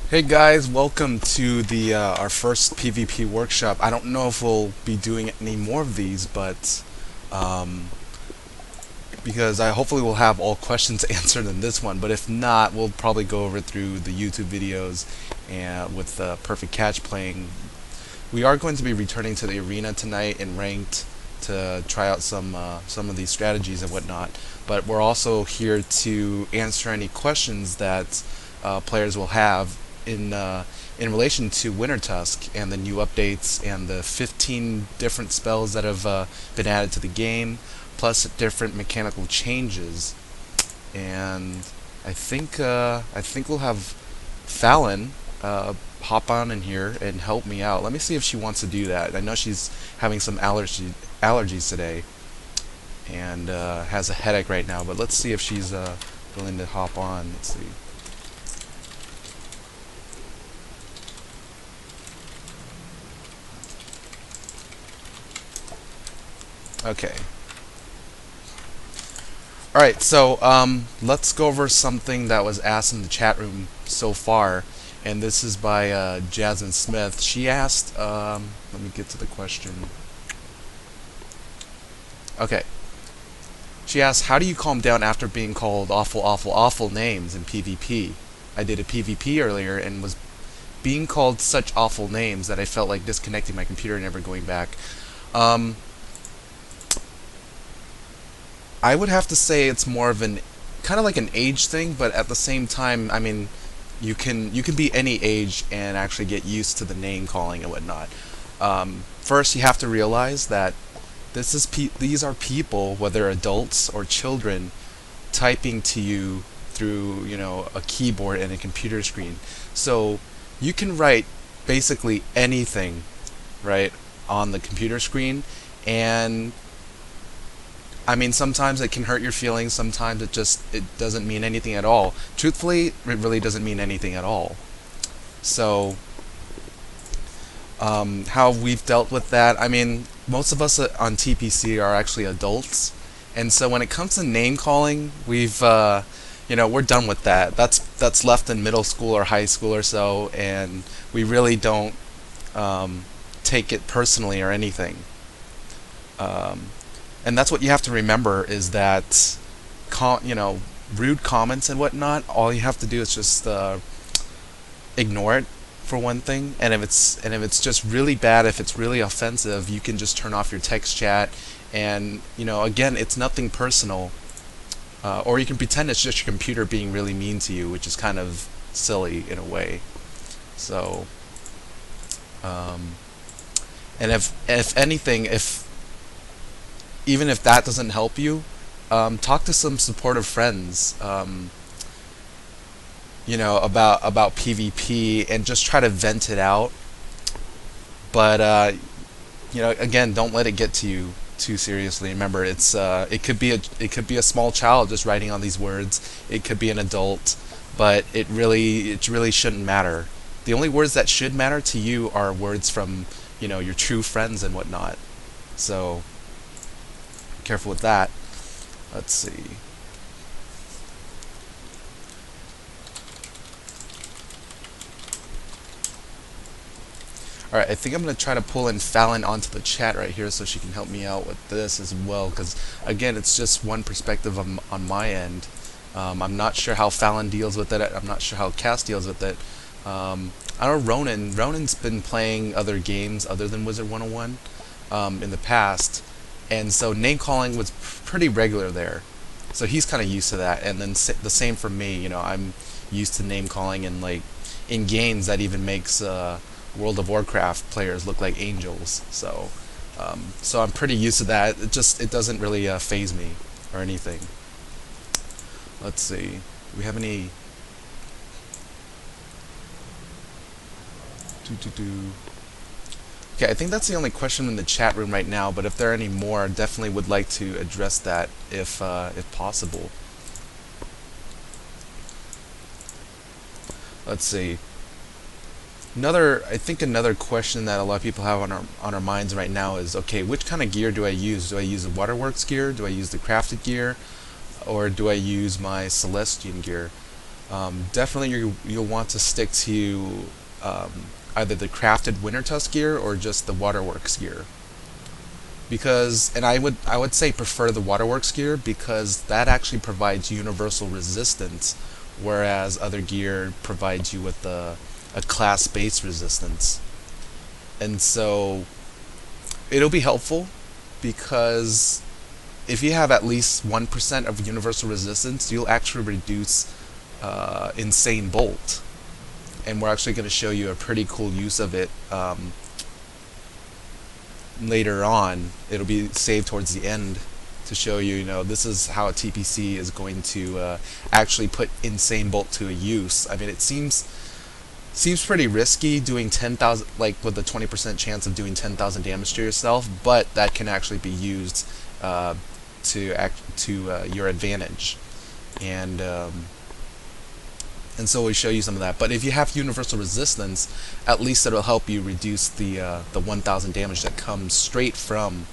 Hey guys, welcome to the our first PvP workshop. I don't know if we'll be doing any more of these, but um, because I hopefully will have all questions answered in this one. But if not, we'll probably go over through the YouTube videos and with Perfect Catch playing. We are going to be returning to the arena tonight in ranked to try out some of these strategies and whatnot. But we're also here to answer any questions that players will have in relation to Wintertusk and the new updates and the 15 different spells that have been added to the game, plus different mechanical changes. And I think we'll have Fallon hop on in here and help me out. Let me see if she wants to do that. I know she's having some allergies today and has a headache right now, but let's see if she's willing to hop on. Let's see. Okay. Alright, so let's go over something that was asked in the chat room so far, and this is by Jasmine Smith. She asked, let me get to the question. Okay. She asked, how do you calm down after being called awful, awful, awful names in PvP? I did a PvP earlier and was being called such awful names that I felt like disconnecting my computer and never going back. Um, I would have to say it's more of an kind of like an age thing, but at the same time, I mean, you can be any age and actually get used to the name calling and whatnot. First, you have to realize that these are people, whether adults or children, typing to you through a keyboard and a computer screen. So you can write basically anything, right, on the computer screen, and I mean, sometimes it can hurt your feelings. Sometimes it doesn't mean anything at all. Truthfully, it really doesn't mean anything at all. So, how we've dealt with that. I mean, most of us on TPC are actually adults, and so when it comes to name calling, we're done with that. That's left in middle school or high school or so, and we really don't take it personally or anything. Um, and that's what you have to remember is that rude comments and whatnot, all you have to do is just ignore it for one thing, and if it's just really bad, if it's really offensive, you can just turn off your text chat, and again, it's nothing personal, or you can pretend it's just your computer being really mean to you, which is kind of silly in a way. So um, and if anything, if even if that doesn't help you, talk to some supportive friends, about PvP, and just try to vent it out. But again, don't let it get to you too seriously. Remember, it could be a small child just writing on these words. It could be an adult, but it really shouldn't matter. The only words that should matter to you are words from your true friends and whatnot. So careful with that. Let's see. Alright, I think I'm going to try to pull in Fallon onto the chat right here so she can help me out with this as well, because again, it's just one perspective on my end. I'm not sure how Fallon deals with it. I'm not sure how Cass deals with it. I know Ronan's been playing other games other than Wizard 101 in the past, and so name calling was pretty regular there. So he's kind of used to that, and then the same for me. I'm used to name calling in games that even makes World of Warcraft players look like angels. So I'm pretty used to that. It doesn't really phase me or anything. Let's see. Do we have any? Do. Okay, I think that's the only question in the chat room right now. But if there are any more, I definitely would like to address that if possible. Let's see. Another question that a lot of people have on our minds right now is, okay, which kind of gear do I use? Do I use the Waterworks gear? Do I use the crafted gear? Or do I use my Celestian gear? Definitely you'll want to stick to either the crafted Wintertusk gear or just the Waterworks gear. Because, and I would say prefer the Waterworks gear because that actually provides universal resistance, whereas other gear provides you with a class-based resistance. And so it'll be helpful because if you have at least 1% of universal resistance, you'll actually reduce Insane Bolt. And we're actually going to show you a pretty cool use of it later on. It'll be saved towards the end to show you, this is how a TPC is going to actually put Insane Bolt to a use. I mean, it seems pretty risky doing 10,000, like with a 20% chance of doing 10,000 damage to yourself, but that can actually be used to your advantage, and so we'll show you some of that. But if you have universal resistance, at least it'll help you reduce the 1,000 damage that comes straight from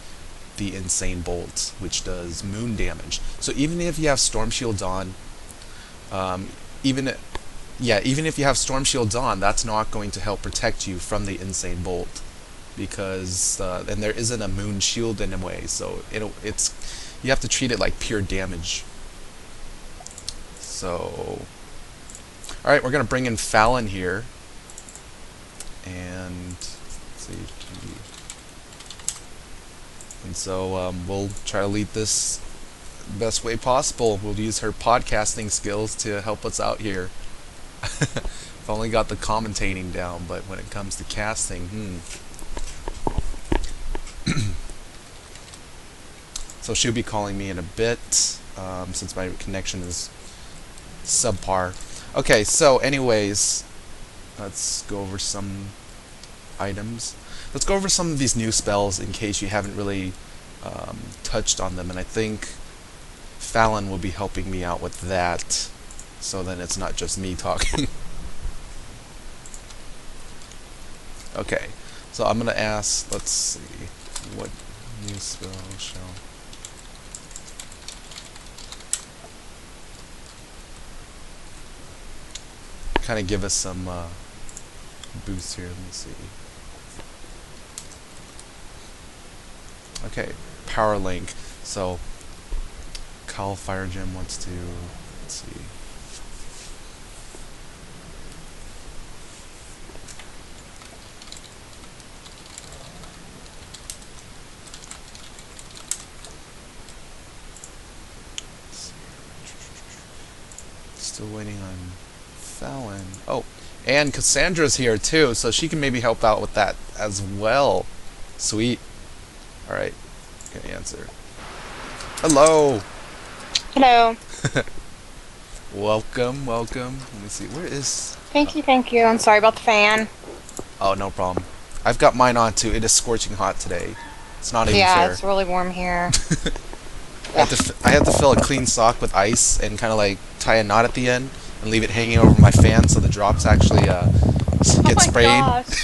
the Insane Bolt, which does moon damage. So even if you have Storm Shields on, even if you have Storm Shields on, that's not going to help protect you from the Insane Bolt, because and there isn't a moon shield in a way, so you have to treat it like pure damage. So, all right, we're gonna bring in Fallon here, and let's see, and so we'll try to lead this the best way possible. We'll use her podcasting skills to help us out here. I've only got the commentating down, but when it comes to casting, So she'll be calling me in a bit, since my connection is subpar. Okay, so anyways, let's go over some items. Let's go over some of these new spells in case you haven't really touched on them, and I think Fallon will be helping me out with that, so then it's not just me talking. Okay, so I'm gonna ask, let's see, what new spell shall... kind of give us some boost here. Let me see. Okay, Power Link. So, Kyle Fire Gem wants to... let's see. Still waiting on Fallon. Oh, and Cassandra's here too, so she can maybe help out with that as well. Sweet. Alright, gonna answer. Hello! Hello. Welcome. Let me see, where is... Thank you. I'm sorry about the fan. Oh, no problem. I've got mine on too. It is scorching hot today. It's not even fair. Yeah, it's really warm here. I had to fill a clean sock with ice and kind of like tie a knot at the end and leave it hanging over my fan so the drops actually get sprayed. Gosh.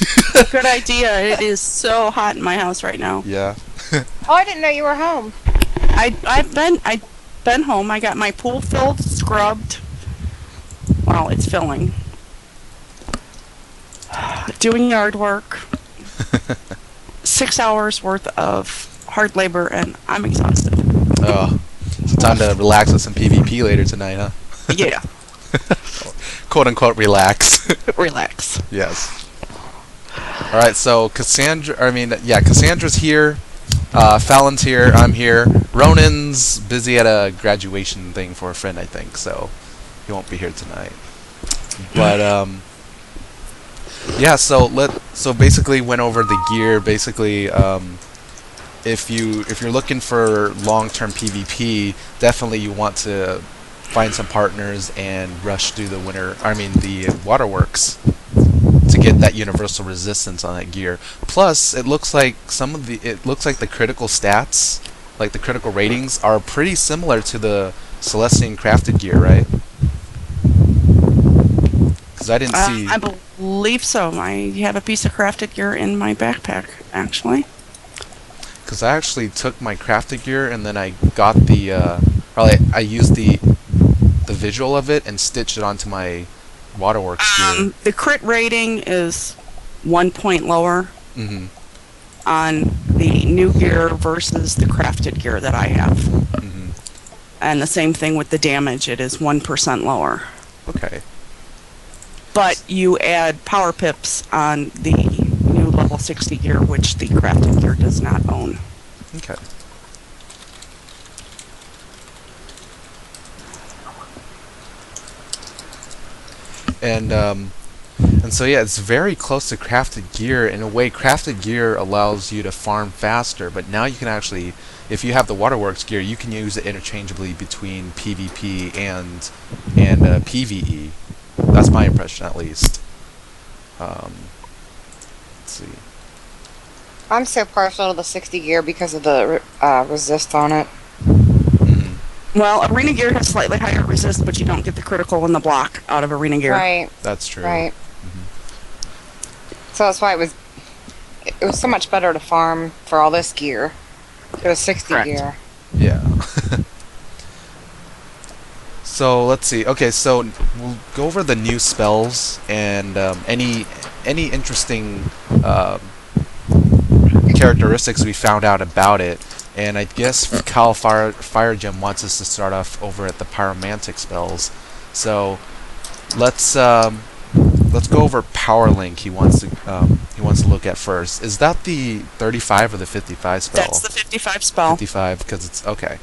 Good idea. It is so hot in my house right now. Yeah. Oh, I didn't know you were home. I've been home. I got my pool filled, scrubbed. Well, it's filling. Doing yard work. 6 hours worth of hard labor, and I'm exhausted. Oh, so time to relax with some PvP later tonight, huh? Yeah. Quote unquote relax. Relax. Yes. Alright, so Cassandra's here, Fallon's here, I'm here. Ronan's busy at a graduation thing for a friend, I think, so he won't be here tonight. But yeah, so basically went over the gear. Basically, if you're looking for long-term PvP, definitely you want to find some partners and rush through the Waterworks to get that universal resistance on that gear. Plus, it looks like the critical stats, like the critical ratings, are pretty similar to the Celestian crafted gear, right? Because I didn't see. I believe so. I have a piece of crafted gear in my backpack, actually. Because I actually took my crafted gear and then I got the I used the the visual of it and stitch it onto my waterworks gear. The crit rating is 1 point lower Mm-hmm. on the new gear versus the crafted gear that I have. Mm-hmm. And the same thing with the damage, it is 1% lower. Okay. But you add power pips on the new level 60 gear, which the crafted gear does not own. Okay. And so yeah, it's very close to crafted gear. In a way, crafted gear allows you to farm faster, but now you can actually, if you have the waterworks gear, you can use it interchangeably between PvP and PvE. That's my impression, at least. Let's see. I'm so partial to the 60 gear because of the resist on it. Well, arena gear has slightly higher resist, but you don't get the critical and the block out of arena gear. Right. That's true. Right. So that's why it was so much better to farm for all this gear. It was 60 Correct. gear. Yeah. So let's see. Okay, so we'll go over the new spells and any interesting characteristics we found out about it. And I guess Cal Firegem wants us to start off over at the pyromantic spells. So let's go over Power Link. He wants to look at first. Is that the 35 or the 55 spell? That's the 55 spell. 55, because it's okay.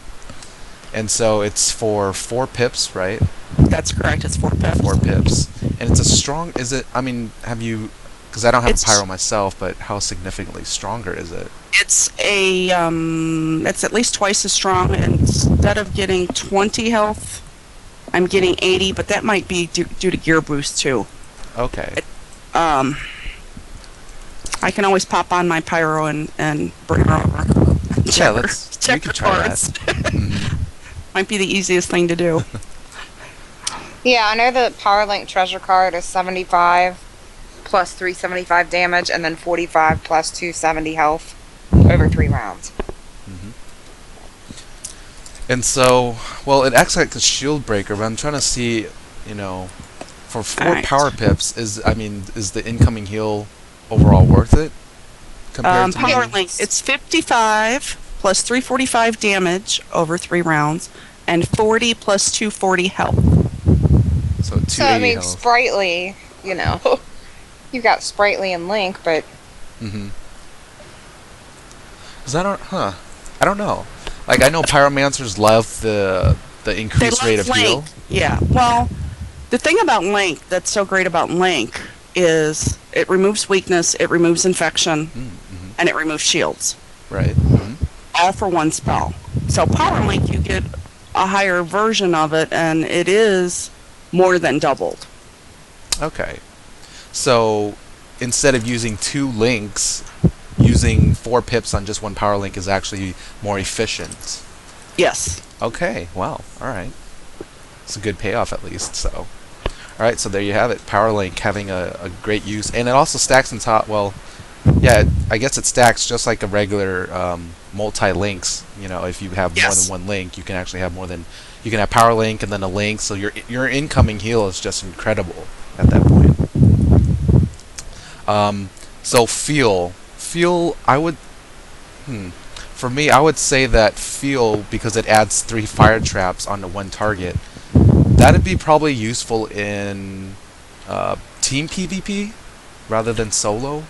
And so it's for 4 pips, right? That's correct. It's 4 pips. 4 pips, and it's a strong. Is it? I mean, have you? Because I don't have It's- a pyro myself, but how significantly stronger is it? It's a it's at least twice as strong. Instead of getting 20 health, I'm getting 80, but that might be due to gear boost too. Okay. I can always pop on my pyro and bring her over. Yeah, we can try that. Mhm. Might be the easiest thing to do. Yeah, I know the Power Link treasure card is 75 plus 375 damage, and then 45 plus 270 health over 3 rounds. And so, well, it acts like a shield breaker, but I'm trying to see, for 4 Alright. power pips, is the incoming heal overall worth it? Compared to Power the- Link, it's 55 plus 345 damage over 3 rounds, and 40 plus 240 health. So 280 So, I mean, health. Sprightly, you've got Sprightly and Link, but Mm-hmm. Cause I don't know. Like, I know pyromancers love the increased rate of Link. heal. Yeah, well, the thing about Link that's so great about Link is it removes weakness, it removes infection, Mm-hmm. and it removes shields. Right. Mm-hmm. All for one spell. So Power Link, you get a higher version of it, and it is more than doubled. Okay. So instead of using 2 links, using 4 pips on just 1 power link is actually more efficient. Yes. Okay. Wow. All right. It's a good payoff at least. So, all right. So there you have it. Power link having a great use, and it also stacks on top. Well, yeah. I guess it stacks just like a regular multi links. If you have more Yes. than 1 link, you can actually have more than. You can have power link and then a link. So your incoming heal is just incredible at that point. So feel I would for me I would say that feel, because it adds 3 fire traps onto 1 target, that'd be probably useful in team PvP rather than solo.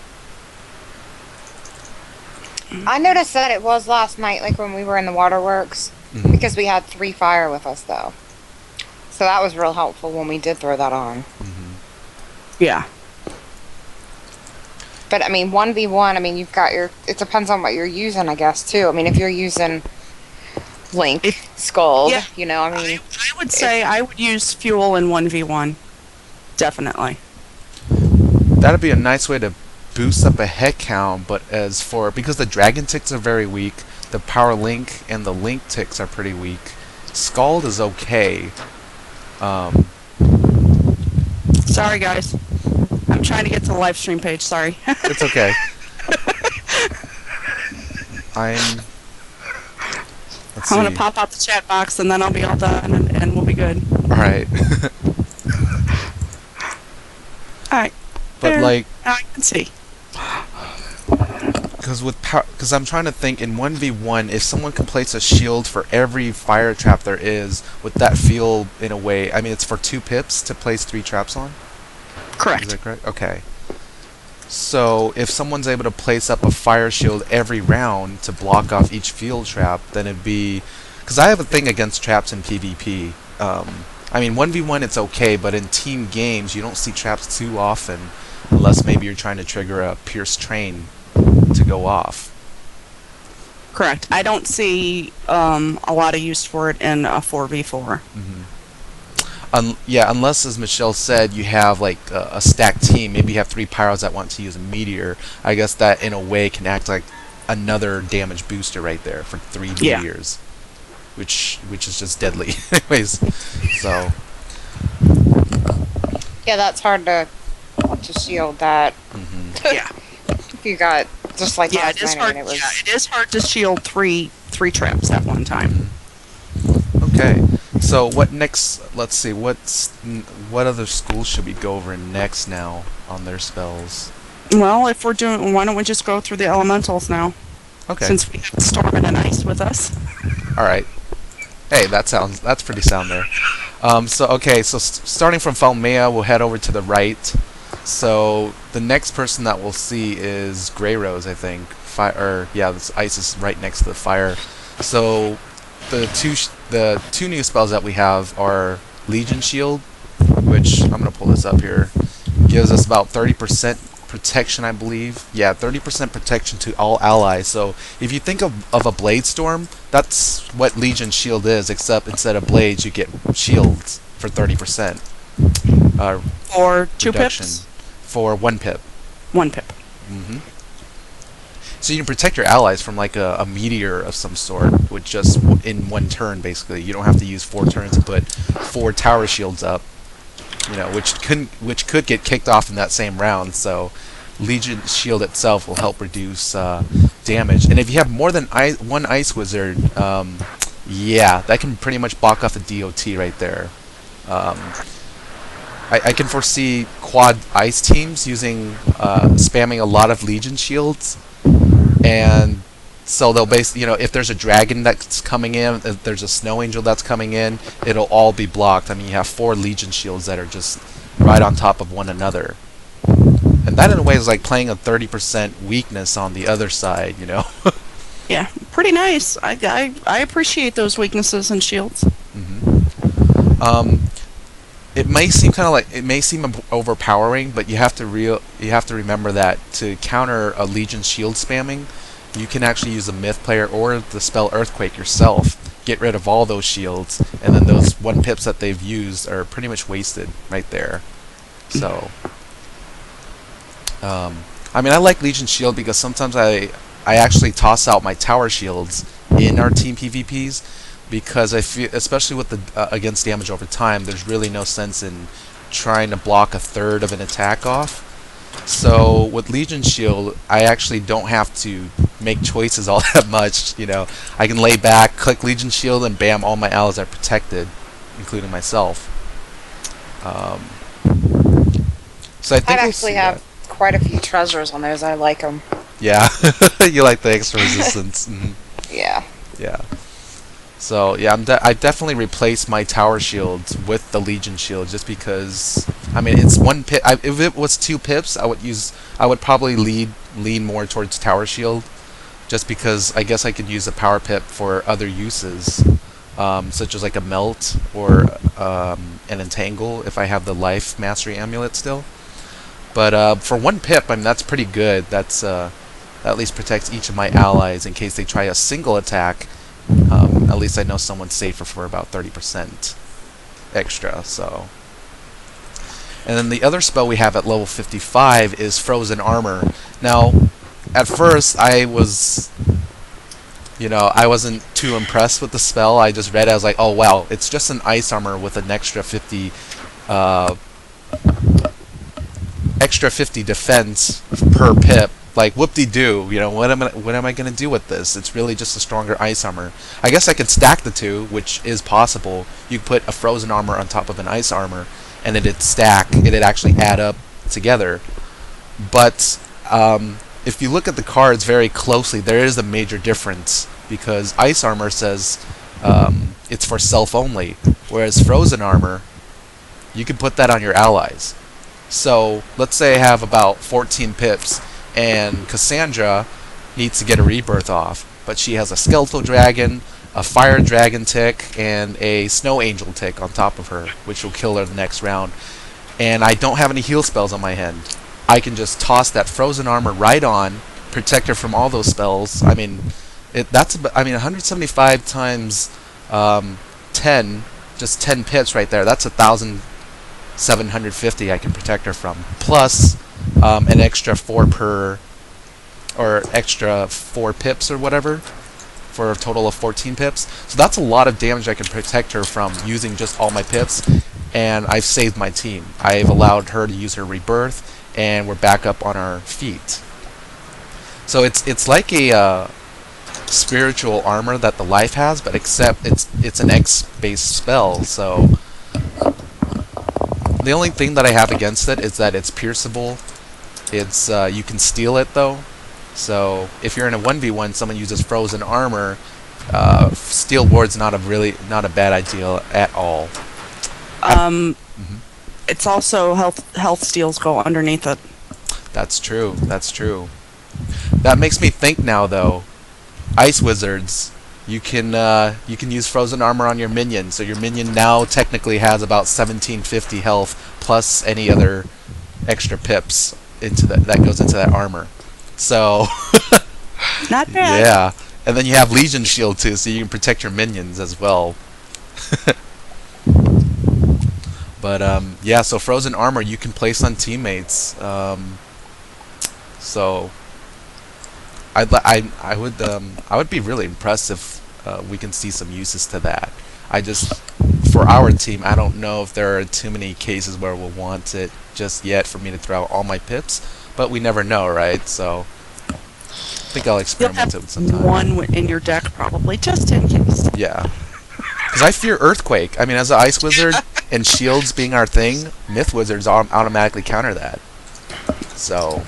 I noticed that it was last night, like when we were in the waterworks, Mhm. because we had 3 fire with us, though. So that was real helpful when we did throw that on. Yeah. But, I mean, 1v1, I mean, you've got it depends on what you're using, I guess, too. I mean, if you're using Link, Skull, Yeah. I mean, I would say I would use fuel in 1v1. Definitely. That'd be a nice way to boost up a head count, but because the dragon ticks are very weak, the power link and the link ticks are pretty weak. Scald is okay. Sorry, guys. I'm trying to get to the live stream page. Sorry. It's okay. Let's I'm going see. to pop out the chat box, and then I'll be all done, and we'll be good. Alright. Alright. But there. like, I can see. because I'm trying to think, in 1v1, if someone can place a shield for every fire trap there is, would that feel, in a way, I mean, it's for 2 pips to place 3 traps on? Is Correct. that correct? Okay. So, if someone's able to place up a fire shield every round to block off each field trap, then it'd be... Because I have a thing against traps in PvP. I mean, 1v1 it's okay, but in team games, you don't see traps too often, unless maybe you're trying to trigger a Pierce Train to go off. Correct. I don't see a lot of use for it in a 4v4. Yeah, unless, as Michelle said, you have like a stacked team. Maybe you have 3 pyros that want to use a meteor. I guess that, in a way, can act like another damage booster right there for 3 Yeah. meteors, which is just deadly. Anyways, so Yeah, that's hard to shield that. Yeah. If you got just like Yeah, last it is night, hard. I mean, it was. Yeah, it is hard to shield three traps at one time. okay. So what next? Let's see. What other schools should we go over next now on their spells? Well, if we're doing, why don't we just go through the elementals now? Okay. Since we have Storm and Ice with us. All right. Hey, that's pretty sound there. So starting from Falmea, we'll head over to the right. So the next person that we'll see is Grey Rose, I think. This ice is right next to the fire. So the two new spells that we have are Legion Shield, which I'm gonna pull this up here. Gives us about 30% protection, I believe. Yeah, 30% protection to all allies. So if you think of a Blade Storm, that's what Legion Shield is, except instead of blades, you get shields for 30%. Or 2 reduction pips? for 1 pip. 1 pip. So you can protect your allies from like a meteor of some sort with just in 1 turn, basically. You don't have to use 4 turns to put 4 tower shields up, which could get kicked off in that same round. So Legion Shield itself will help reduce damage. And if you have more than 1 Ice Wizard, yeah, that can pretty much block off the DOT right there. I can foresee quad ice teams using spamming a lot of Legion Shields, and so they'll if there's a dragon that's coming in, if there's a snow angel that's coming in, it'll all be blocked. I mean, you have 4 Legion Shields that are just right on top of one another, and that in a way is like playing a 30% weakness on the other side, Yeah, pretty nice. I appreciate those weaknesses and shields. It may seem overpowering, but you have to remember that to counter a Legion Shield spamming, you can actually use a Myth player or the spell Earthquake yourself. Get rid of all those shields, and then those 1 pips that they've used are pretty much wasted right there. So, I mean, I like Legion Shield because sometimes I actually toss out my tower shields in our team PvPs. Because I feel, especially with the against damage over time, there's really no sense in trying to block a third of an attack off. So with Legion Shield, I actually don't have to make choices all that much. I can lay back, click Legion Shield, and bam, all my allies are protected, including myself. So I think I we'll actually see have that. quite a few treasures on those. I like them. Yeah, you like the extra resistance. Yeah. Yeah. So yeah, I definitely replaced my tower shields with the Legion Shield just because, I mean, it's 1 pip. If it was 2 pips, I would probably lean more towards tower shield, just because I guess I could use a power pip for other uses, such as like a melt or an entangle if I have the life mastery amulet still. But for 1 pip, I mean, that's pretty good. That at least protects each of my allies in case they try a single attack. At least I know someone's safer for about 30% extra. So, and then the other spell we have at level 55 is Frozen Armor. Now, at first I wasn't too impressed with the spell. I just read it, I was like, oh wow, it's just an ice armor with an extra 50 defense per pip, like whoop-de-doo, you know, what am I gonna do with this? It's really just a stronger ice armor. I guess I could stack the two, which is possible. You could put a frozen armor on top of an ice armor, and it'd stack. It'd actually add up together. But if you look at the cards very closely, there is a major difference because ice armor says it's for self only, whereas frozen armor, you can put that on your allies. So let's say I have about 14 pips, and Cassandra needs to get a rebirth off, but she has a skeletal dragon, a fire dragon tick, and a snow angel tick on top of her, which will kill her the next round. And I don't have any heal spells on my hand. I can just toss that frozen armor right on, protect her from all those spells. I mean, 175 times 10, just 10 pips right there. That's 1,750 I can protect her from. Plus an extra 4 pips or whatever, for a total of 14 pips. So that's a lot of damage I can protect her from using just all my pips, and I've saved my team. I've allowed her to use her rebirth, and we're back up on our feet. So it's like a spiritual armor that the life has, but except it's an X-based spell. So the only thing that I have against it is that it's pierceable. It's you can steal it though. So if you're in a 1v1, someone uses frozen armor, steel ward's not a bad idea at all. It's also health steals go underneath it. That's true. That's true. That makes me think now though. Ice wizards, you can use frozen armor on your minion, so your minion now technically has about 1750 health plus any other extra pips into that goes into that armor. So not bad. Yeah, and then you have Legion Shield too, so you can protect your minions as well. But yeah, so frozen armor you can place on teammates. So I would be really impressed if we can see some uses to that. For our team, I don't know if there are too many cases where we'll want it just yet for me to throw out all my pips, but we never know, right? So I think I'll experiment it sometime. One in your deck probably, just in case. Yeah, because I fear Earthquake. I mean, as an Ice Wizard and shields being our thing, Myth Wizards automatically counter that. So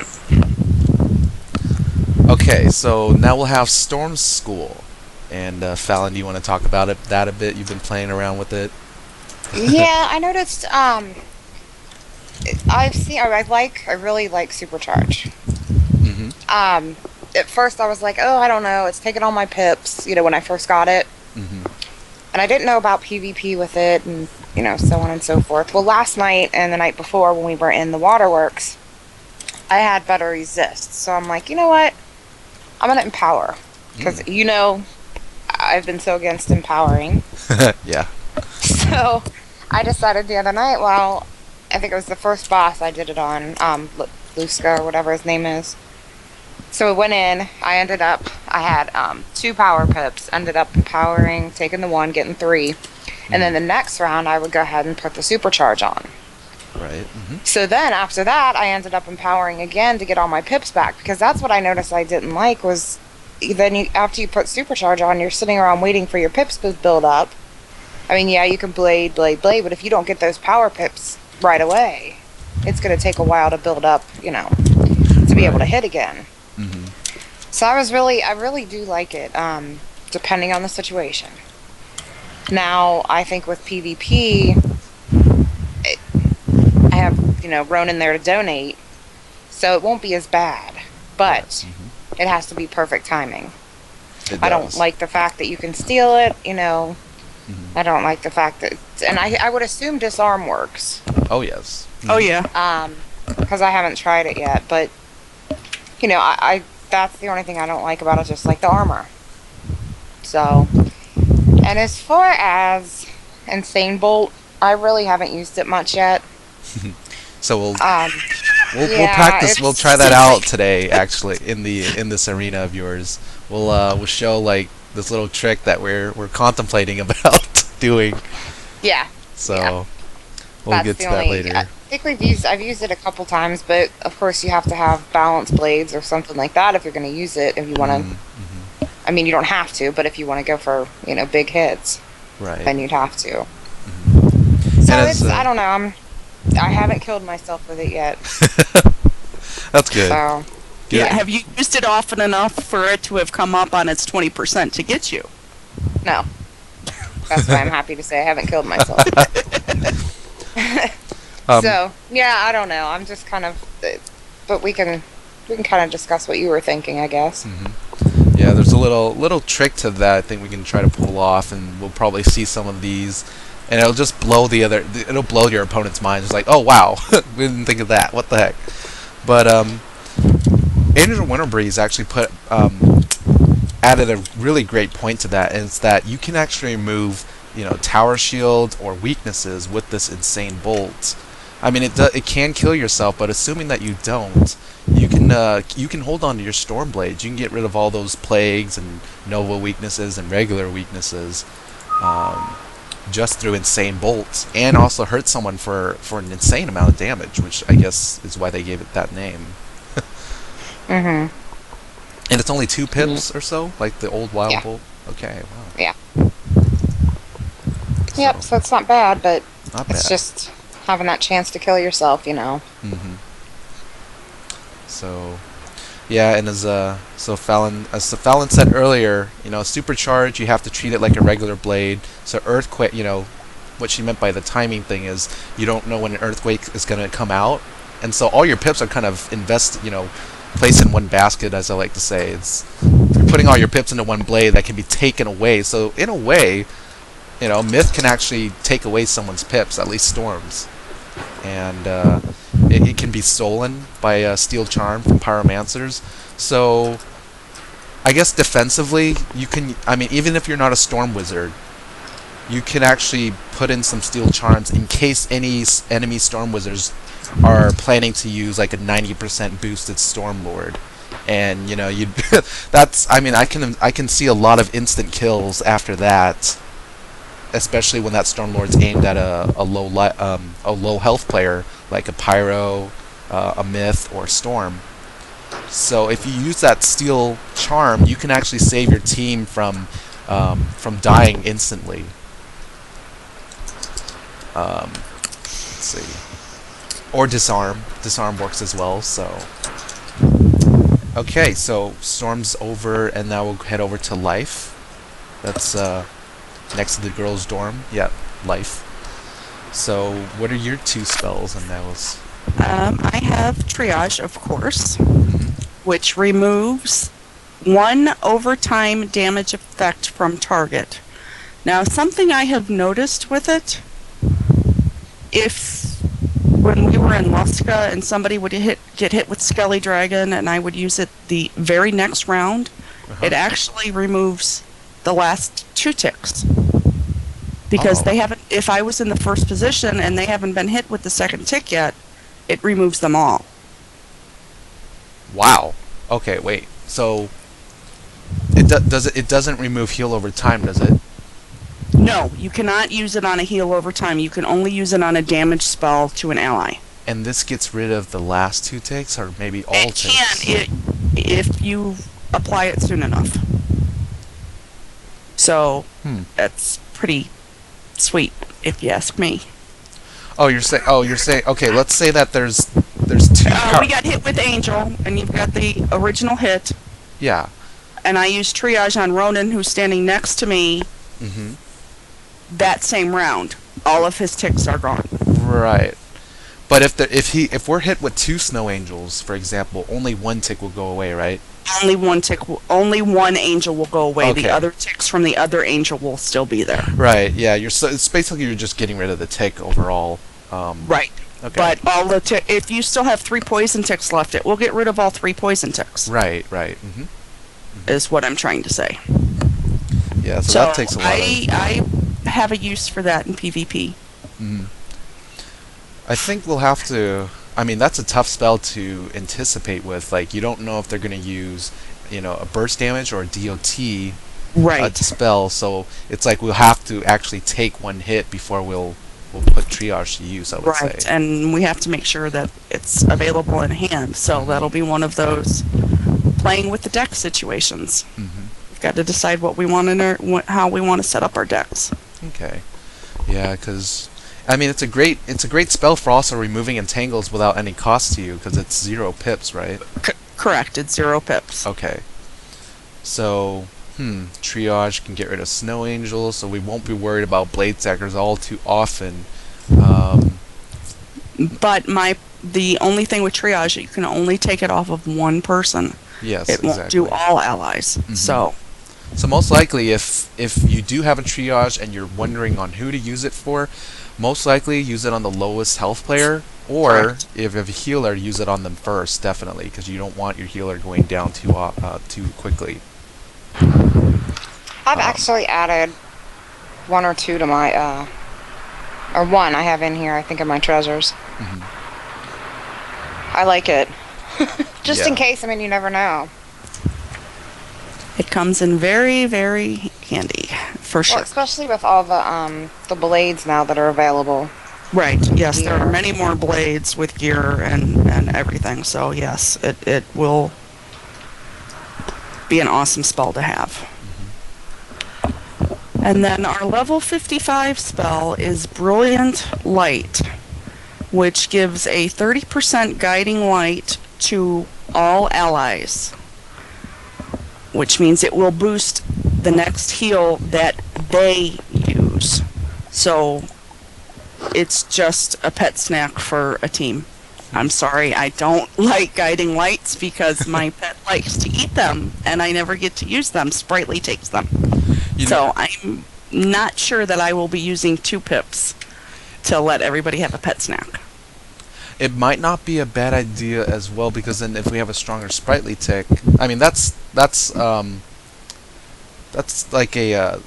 okay, so now we'll have Storm School. And Fallon, do you want to talk about that a bit? You've been playing around with it. Yeah, I noticed. I really like Supercharge. Mm-hmm. At first I was like, oh, I don't know, it's taking all my pips. You know, when I first got it, Mm-hmm. and I didn't know about PvP with it, and you know, so on and so forth. Well, last night and the night before when we were in the waterworks, I had better resist. So I'm like, you know what? I'm gonna empower because you know. I've been so against empowering. Yeah. So I decided the other night, well, I think it was the first boss I did it on, Luska or whatever his name is. So we went in, I had 2 power pips, ended up empowering, taking the 1, getting 3. And then the next round I would go ahead and put the supercharge on. Right. Mm-hmm. So then after that I ended up empowering again to get all my pips back, because that's what I noticed I didn't like was then after you put supercharge on, you're sitting around waiting for your pips to build up. I mean, yeah, you can blade, but if you don't get those power pips right away, it's going to take a while to build up, you know, to be able to hit again. Mm-hmm. So I really do like it, depending on the situation. Now, I think with PvP, I have, you know, Ronin there to donate, so it won't be as bad, but it has to be perfect timing. I don't like the fact that you can steal it, you know. I don't like the fact that, and I would assume disarm works. Oh yes. Oh yeah. Because I haven't tried it yet, but you know, I that's the only thing I don't like about it, just like the armor. So, and as far as Insane Bolt, I really haven't used it much yet. So we'll practice. We'll try that out today. Actually, in this arena of yours, we'll show like this little trick that we're contemplating about doing. Yeah. So we'll get to that later. think I've used it a couple times, but of course you have to have balanced blades or something like that if you're going to use it. If you want to, I mean, you don't have to, but if you want to go for big hits, Right. then you'd have to. Mm-hmm. So And it's I don't know. I haven't killed myself with it yet. That's good. So Good. Yeah, have you used it often enough for it to have come up on its 20% to get you? no, that's why I'm happy to say I haven't killed myself. So yeah, I don't know. I'm just kind of, but we can kind of discuss what you were thinking, I guess. Yeah, there's a little trick to that I think we can try to pull off, and we'll probably see some of these, and it'll just blow it'll blow your opponent's mind. It's like, oh wow, we didn't think of that. What the heck? But Angel Winterbreeze actually added a really great point to that, and it's that you can actually remove tower shield or weaknesses with this insane bolt. I mean, it can kill yourself, but assuming that you don't, you can hold on to your storm blades. You can get rid of all those plagues and nova weaknesses and regular weaknesses just through insane bolts, and also hurt someone for an insane amount of damage, which I guess is why they gave it that name. Mhm. And it's only 2 pips or so, like the old wild bolt. Okay, wow. Yeah. Yep. So it's not bad, but Not it's bad. just having that chance to kill yourself. So, yeah, and as Fallon said earlier, supercharge, you have to treat it like a regular blade. So earthquake, what she meant by the timing thing is you don't know when an earthquake is going to come out, and so all your pips are kind of placed in one basket, as I like to say. You're putting all your pips into one blade that can be taken away. So in a way, Myth can actually take away someone's pips, at least Storm's. And it can be stolen by Steel Charm from Pyromancers. So I guess defensively, even if you're not a Storm Wizard, you can actually put in some Steel Charms in case any enemy Storm Wizards are planning to use like a 90% boosted Storm Lord. And I can see a lot of instant kills after that, especially when that Storm Lord's aimed at a low health player like a Pyro, a Myth, or Storm. So if you use that Steel Charm, you can actually save your team from dying instantly. Let's see. Or disarm. Disarm works as well. So okay, so Storm's over, and now we'll head over to Life. That's next to the girls' dorm. Yeah, Life. So what are your 2 spells? And that was. I have Triage, of course, which removes 1 overtime damage effect from target. Now, something I have noticed with it, when we were in Luska and somebody would get hit with Skelly Dragon and I would use it the very next round, it actually removes the last 2 ticks. Because they haven't, if I was in the first position and they haven't been hit with the second tick yet, it removes them all. Wow. Okay, wait. So it doesn't remove heal over time, does it? No, you cannot use it on a heal over time. You can only use it on a damage spell to an ally. And this gets rid of the last 2 ticks, or maybe all It ticks? can, if you apply it soon enough. So, that's pretty sweet, if you ask me. You're saying. Okay, let's say that there's 2. We got hit with Angel, and you've got the original hit. Yeah. And I used Triage on Ronan, who's standing next to me. That same round, all of his ticks are gone. Right. But if we're hit with 2 Snow Angels, for example, only 1 tick will go away, right? Only one angel will go away. Okay. The other ticks from the other angel will still be there. Right. Yeah. It's basically you're just getting rid of the tick overall. Right. Okay. But if you still have 3 poison ticks left, it will get rid of all 3 poison ticks. Right. Is what I'm trying to say. Yeah. So that takes a lot. I have a use for that in PvP. I think we'll have to. I mean, that's a tough spell to anticipate with. Like, you don't know if they're going to use, a burst damage or a DOT spell. So it's like we'll have to actually take 1 hit before we'll will put triage to use, I would Right, say. and we have to make sure that it's available in hand. So that'll be one of those playing with the deck situations. We've got to decide what we want to, how we want to set up our decks. Okay. Yeah, because I mean it's a great spell for also removing entangles without any cost to you because it's 0 pips, right? Correct, it's 0 pips. Okay. So, triage can get rid of snow angels, so we won't be worried about blade stackers all too often. But the only thing with triage, you can only take it off of one person. Yes, it won't do all allies. So most likely, if you do have a triage and you're wondering on who to use it for, most likely use it on the lowest health player, or Correct. if you have a healer, use it on them first, definitely, because you don't want your healer going down too quickly. I've actually added 1 or 2 to my, or 1 I have in here, I think, in my treasures. I like it. Just in case, I mean, you never know. it comes in very, very handy, for sure. Well, especially with all the blades now that are available. Right, yes, there are Gear. many more blades with gear and everything, so yes, it will be an awesome spell to have. And then our level 55 spell is Brilliant Light, which gives a 30% guiding light to all allies, which means it will boost the next heal that they use. So it's just a pet snack for a team. I'm sorry, I don't like guiding lights because my pet likes to eat them and I never get to use them. Sprightly takes them. So I'm not sure that I will be using 2 pips to let everybody have a pet snack. It might not be a bad idea as well, because then if we have a stronger sprightly tick, I mean that's like a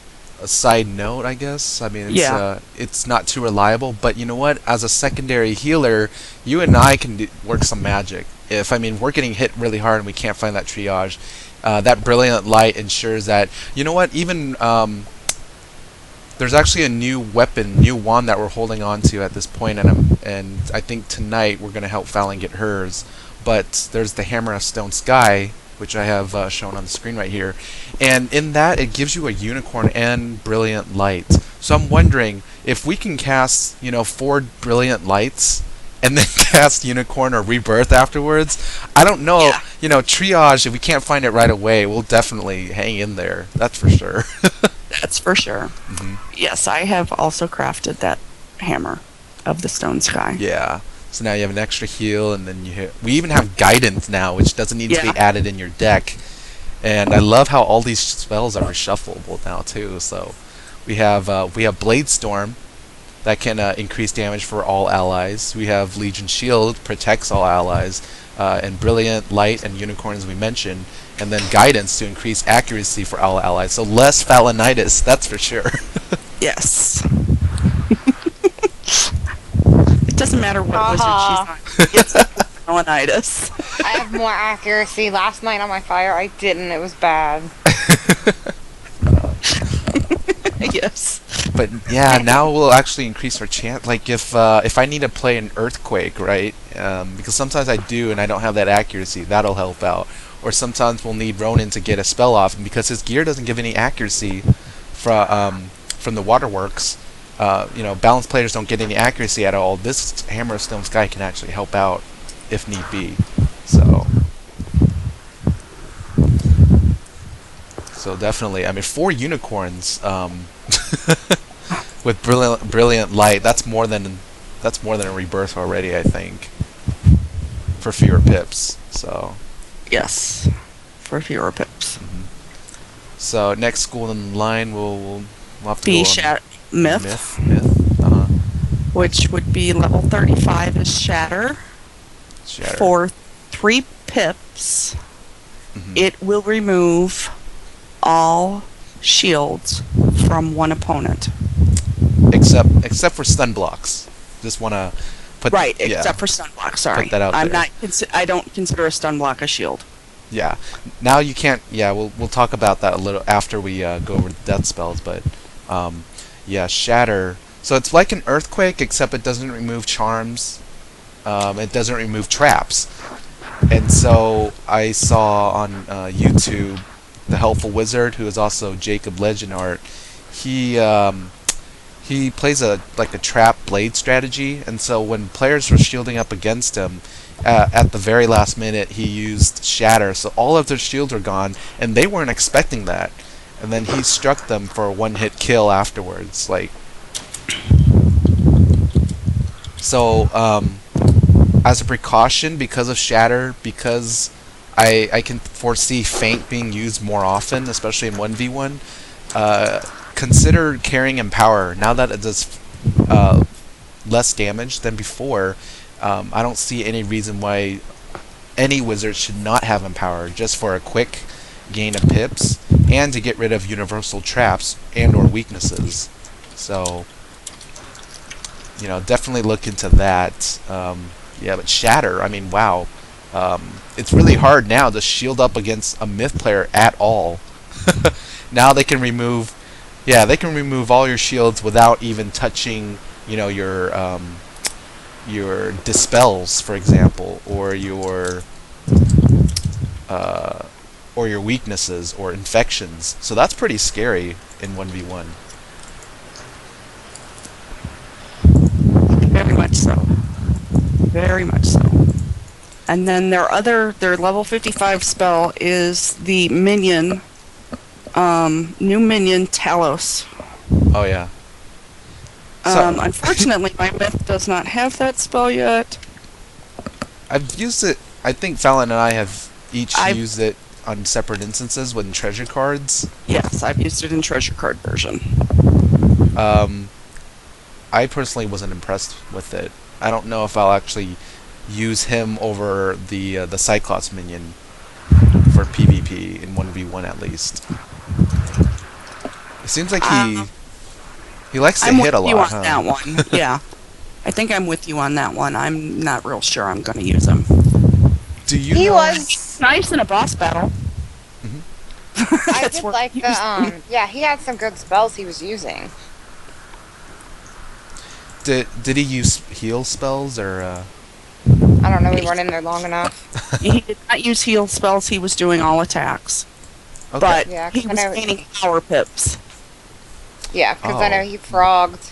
side note, I guess. I mean, it's not too reliable, but you know what? As a secondary healer, you and I can work some magic. If we're getting hit really hard and we can't find that triage, that brilliant light ensures that, you know what? Even there's actually a new wand that we're holding on to at this point, and I think tonight we're gonna help Fallon get hers. But there's the Hammer of Stone Sky, which I have shown on the screen right here, and in that it gives you a unicorn and brilliant light. So I'm wondering if we can cast 4 brilliant lights and then cast unicorn or rebirth afterwards. I don't know. Triage, if we can't find it right away, we'll definitely hang in there. That's for sure. That's for sure. Yes, I have also crafted that Hammer of the Stone Sky. Yeah. So now you have an extra heal, and then we even have guidance now, which doesn't need to be added in your deck. And I love how all these spells are reshuffleable now too. So we have Blade Storm that can increase damage for all allies. We have Legion Shield, protects all allies, and Brilliant Light and Unicorn, as we mentioned, and then Guidance to increase accuracy for all allies. So less Phalonitis, that's for sure. Yes. It doesn't matter what wizard she's on. It's Phalonitis. I have more accuracy. Last night on my fire, I didn't. It was bad. Yes. But yeah, now we'll actually increase our chance. Like if I need to play an Earthquake, right? Because sometimes I do and I don't have that accuracy, that'll help out. Or sometimes we'll need Ronin to get a spell off, and because his gear doesn't give any accuracy from the Waterworks, balanced players don't get any accuracy at all. This Hammer of Stone Sky can actually help out if need be. So definitely, 4 unicorns with brilliant light. That's more than a rebirth already, I think, for fewer pips. So yes, for fewer pips. So next school in line we'll have to be go on Myth. which would be level 35 is Shatter. For 3 pips, it will remove all shields from one opponent. Except for stun blocks. Just want to put except for stun block. Sorry, put that out there. I don't consider a stun block a shield. Yeah. Now you can't. Yeah, we'll talk about that a little after we go over the death spells. But yeah, Shatter. So it's like an earthquake, except it doesn't remove charms. It doesn't remove traps. And so I saw on YouTube the Helpful Wizard, who is also Jacob Legend Art. He plays a trap blade strategy, and so when players were shielding up against him, at the very last minute he used Shatter, so all of their shields were gone, and they weren't expecting that. And then he struck them for a one-hit kill afterwards. As a precaution, because of Shatter, because I can foresee Feint being used more often, especially in 1v1, consider carrying Empower. Now that it does less damage than before, I don't see any reason why any wizard should not have Empower, just for a quick gain of pips, and to get rid of universal traps and or weaknesses. So, definitely look into that. Yeah, but Shatter, I mean, wow. It's really hard now to shield up against a Myth player at all. Now they can remove all your shields without even touching, your dispels, for example, or your weaknesses or infections. So that's pretty scary in 1v1. Very much so. Very much so. And then their level 55 spell is the minion, new minion Talos. Oh yeah. So, unfortunately, my myth does not have that spell yet. I've used it. I think Fallon and I have each used it on separate instances with treasure cards. Yes, I've used it in treasure card version. I personally wasn't impressed with it. I don't know if I'll actually use him over the Cyclops minion for PvP in 1v1 at least. It seems like he likes to hit a lot. I'm with you on that one. Yeah, I think I'm with you on that one. I'm not real sure I'm going to use him. Do you? He know? was nice in a boss battle. I did like the yeah, he had some good spells he was using. Did he use heal spells or? I don't know. We weren't in there long enough. He did not use heal spells. He was doing all attacks, Okay. but Yeah, he was gaining power pips. Yeah, because I know he frogged.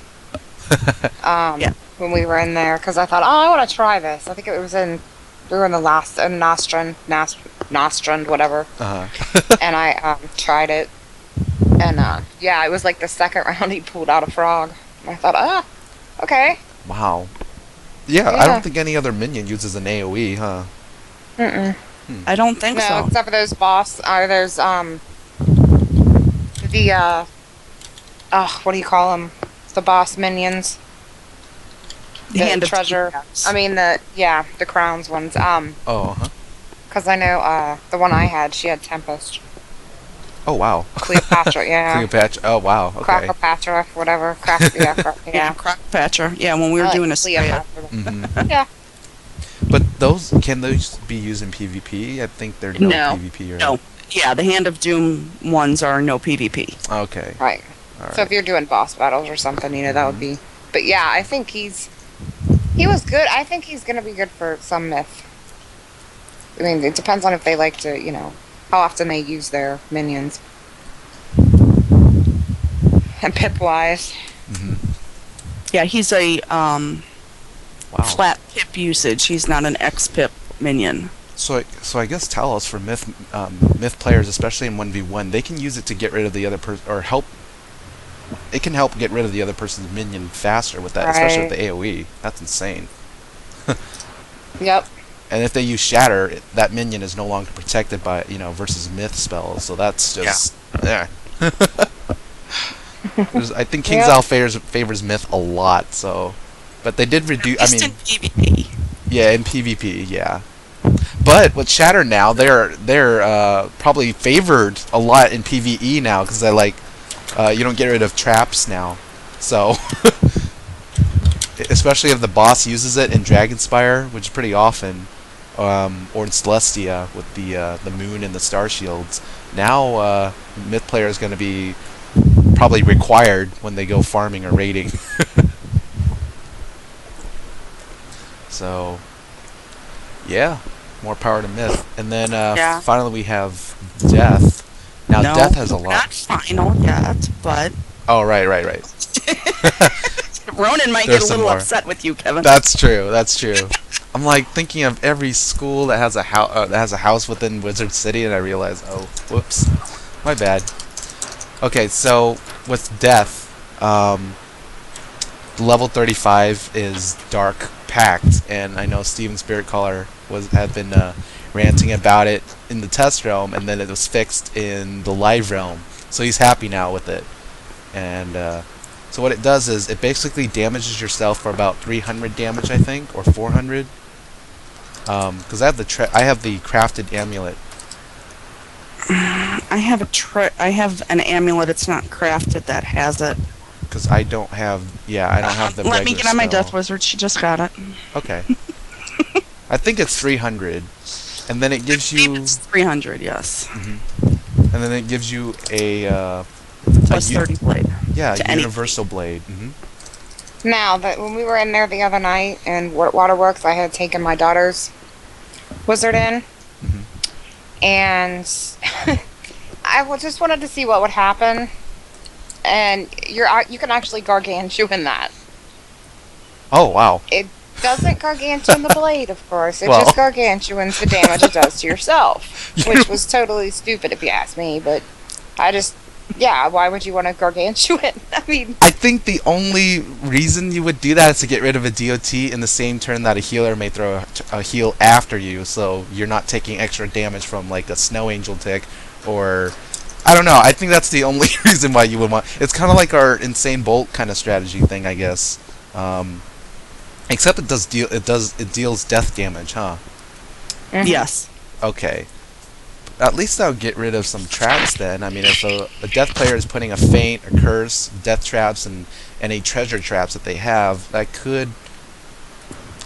Yeah. When we were in there, because I thought, I want to try this. I think we were in the last Nostrand, whatever. And I tried it, and yeah, it was like the second round he pulled out a frog. And I thought, okay. Wow. Yeah, I don't think any other minion uses an AoE, huh? I don't think so. No, except for those boss. There's what do you call them? The boss minions. The hand of treasure. T-Rex. I mean the crowns ones. Because I know the one I had, she had Tempest. Oh wow. Cleopatra, yeah. Cleopatra. Oh wow. Okay. Cracopatra, whatever. Yeah. Cracopatra. Yeah, when we were doing a Cleopatra. Yeah. But can those be used in PvP? I think they're no PvP. Right? No. Yeah, the Hand of Doom ones are no PvP. Okay. Right. All So if you're doing boss battles or something, that would be. But yeah, I think he was good. I think he's gonna be good for some myth. I mean, it depends on if they like to, how often they use their minions. And pip-wise. Yeah, he's a flat pip usage. He's not an X-pip minion. So I guess Talos for myth players, especially in 1v1, they can use it to get rid of the other person, or help. It can help get rid of the other person's minion faster with that, especially with the AoE. That's insane. Yep. And if they use Shatter, that minion is no longer protected by, versus myth spells. So that's just I think King's Isle favors myth a lot. So, but they did reduce. I mean, in PvP. Yeah, in PvP, yeah. But with Shatter now, they're probably favored a lot in PvE now because you don't get rid of traps now. So, especially if the boss uses it in Dragonspire, which is pretty often, or in Celestia with the moon and the star shields. Now, myth player is going to be probably required when they go farming or raiding. So, yeah, more power to Myth. And then finally we have Death. Now No, Death has a lot. not final yet, but Oh, right. Ronan might There's get a some little more. upset with you, Kevin. That's true. I'm like thinking of every school that has a house within Wizard City, and I realize, oh, whoops, my bad. Okay, so with Death, level 35 is Dark Pact, and I know Steven Spiritcaller had been ranting about it in the test realm, and then it was fixed in the live realm, so he's happy now with it. And so what it does is it basically damages yourself for about 300 damage, I think, or 400. Because I have the crafted amulet. I have an amulet. It's not crafted that has it. Because I don't have the. Let me get on my spell. Death Wizard. She just got it. Okay. I think it's 300, and then it gives you. It's 300, yes. And then it gives you a Plus 30 blade. Yeah, to a universal blade. Now, when we were in there the other night in Waterworks, I had taken my daughter's wizard in, and I just wanted to see what would happen. And you can actually gargantuan that. Oh wow! It doesn't gargantuan the blade, of course. It just gargantuans the damage it does to yourself, which was totally stupid if you ask me. But why would you want to gargantuan? I mean, I think the only reason you would do that is to get rid of a DOT in the same turn that a healer may throw a heal after you, so you're not taking extra damage from like a Snow Angel tick, or I don't know. I think that's the only reason why you would want. It's kind of like our Insane Bolt kind of strategy thing, I guess. Except it deals death damage, huh? Yes. Okay. At least I'll get rid of some traps then. I mean, if a death player is putting a feint, a curse, death traps, and any treasure traps that they have, that could...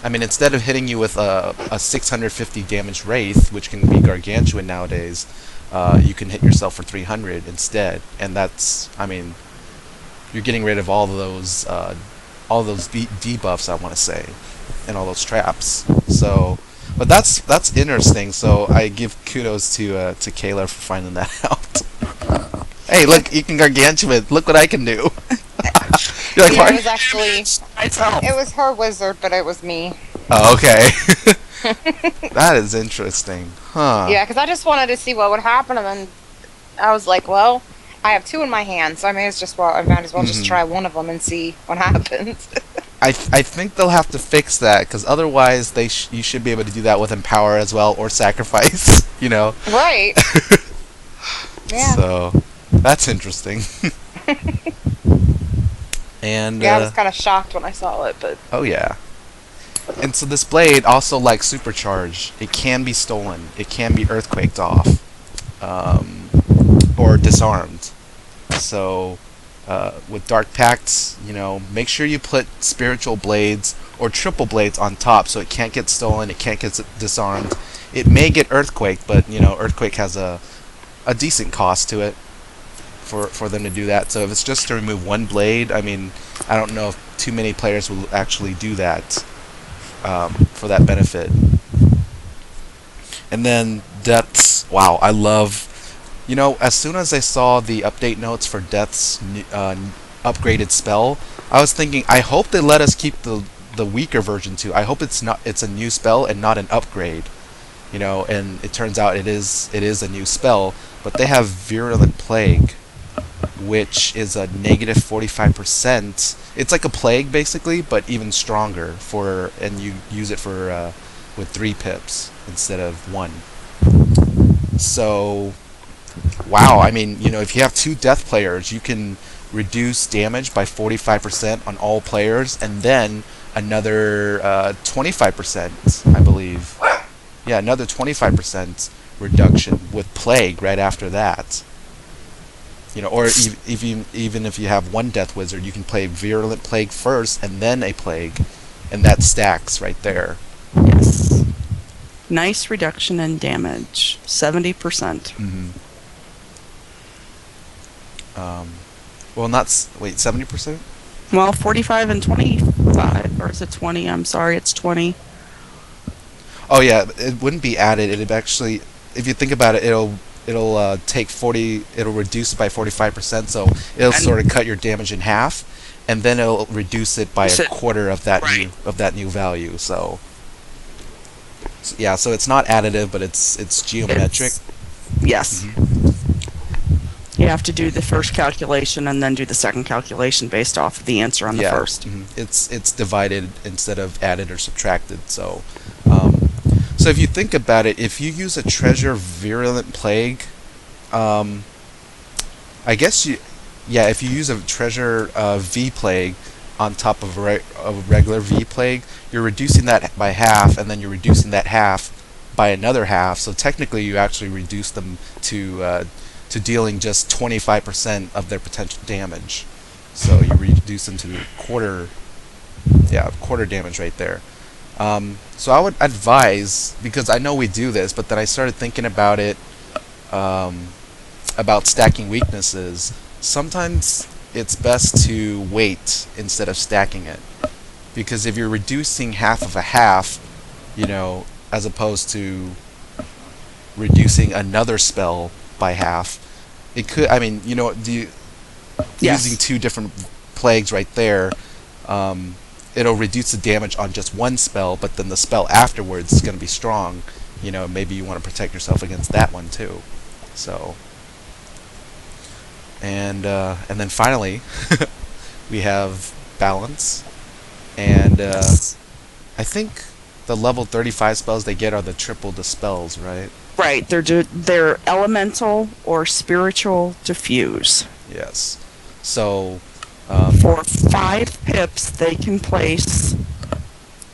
I mean, instead of hitting you with a 650 damage Wraith, which can be gargantuan nowadays, you can hit yourself for 300 instead. And that's... I mean, you're getting rid of all those debuffs, I want to say, and all those traps. So... But that's interesting. So I give kudos to Kayla for finding that out. Hey, look, you can gargantuan. Look what I can do. You're like, it was actually it was her wizard, but it was me. Oh, okay. That is interesting, huh? Yeah, because I just wanted to see what would happen, and then I was like, well, I have two in my hand, so I might as well just try one of them and see what happens. I think they'll have to fix that, because otherwise you should be able to do that with Empower as well, or Sacrifice, you know? Right. Yeah. So, that's interesting. And yeah, I was kind of shocked when I saw it, but... Oh, yeah. And so this blade, also like Supercharge, it can be stolen. It can be Earthquaked off. Or disarmed. So... with Dark Pacts, you know, make sure you put Spiritual Blades or Triple Blades on top so it can't get stolen, it can't get disarmed. It may get Earthquake, but, you know, Earthquake has a decent cost to it for them to do that. So if it's just to remove one blade, I mean, I don't know if too many players will actually do that for that benefit. And then Death's, wow, I love... You know, as soon as I saw the update notes for Death's upgraded spell, I was thinking, I hope they let us keep the weaker version too. I hope it's a new spell and not an upgrade. You know, and it turns out it is a new spell, but they have Virulent Plague, which is a negative 45%. It's like a plague basically, but even stronger and you use it for with 3 pips instead of 1. So wow, I mean, you know, if you have 2 death players, you can reduce damage by 45% on all players, and then another 25%, I believe. Yeah, another 25% reduction with Plague right after that. You know, or even if you have 1 Death Wizard, you can play Virulent Plague first, and then a Plague, and that stacks right there. Yes. Nice reduction in damage, 70%. Well, not wait, 70%. Well, 45 and 25, or is it 20? I'm sorry, it's 20. Oh yeah, it wouldn't be added. It'd actually, if you think about it, it'll take 40. It'll reduce it by 45%. So it'll And sort of cut your damage in half, and then it'll reduce it by a so, quarter of that right. new value. Yeah, so it's not additive, but it's geometric. It's, yes. Hmm. You have to do the first calculation and then do the second calculation based off of the answer on the Yeah, first. it's divided instead of added or subtracted. So if you think about it, if you use a treasure virulent plague, um, I guess yeah, if you use a treasure V plague on top of a regular V plague, you're reducing that by half, and then you're reducing that half by another half. So technically, you actually reduce them to dealing just 25% of their potential damage. So you reduce them to quarter, yeah, quarter damage right there. So I would advise, because I know we do this, but then I started thinking about it, about stacking weaknesses. Sometimes it's best to wait instead of stacking it, because if you're reducing half of a half, as opposed to reducing another spell by half, it could. I mean, Yes. using two different plagues right there, it'll reduce the damage on just one spell, but then the spell afterwards is going to be strong. Maybe you want to protect yourself against that one too. So, and then finally, we have balance, and Yes. I think the level 35 spells they get are the triple dispels, right? Right. They're elemental or spiritual diffuse. Yes. So, For 5 pips, they can place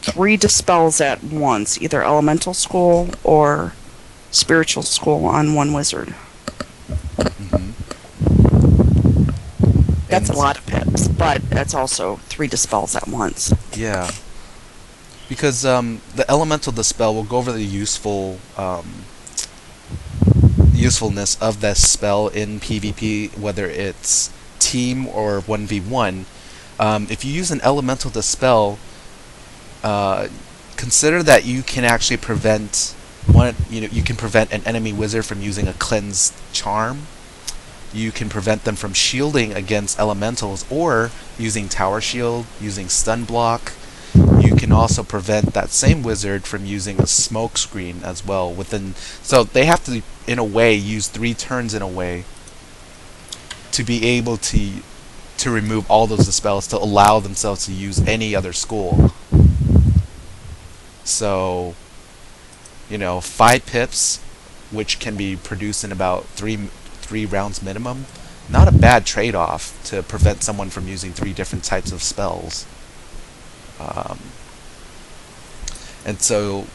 3 dispels at once, either elemental school or spiritual school on one wizard. mhm. That's a And lot of pips, but that's also 3 dispels at once. yeah, because the elemental dispel, will go over the usefulness of this spell in PvP, whether it's team or 1v1. If you use an elemental dispel, consider that you can actually prevent you can prevent an enemy wizard from using a cleanse charm. You can prevent them from shielding against elementals, or using tower shield, using stun block. You can also prevent that same wizard from using a smoke screen as well. So they have to, in a way, use 3 turns in a way to be able to remove all those spells, to allow themselves to use any other school. So, 5 pips, which can be produced in about three rounds minimum. Not a bad trade-off to prevent someone from using 3 different types of spells. And so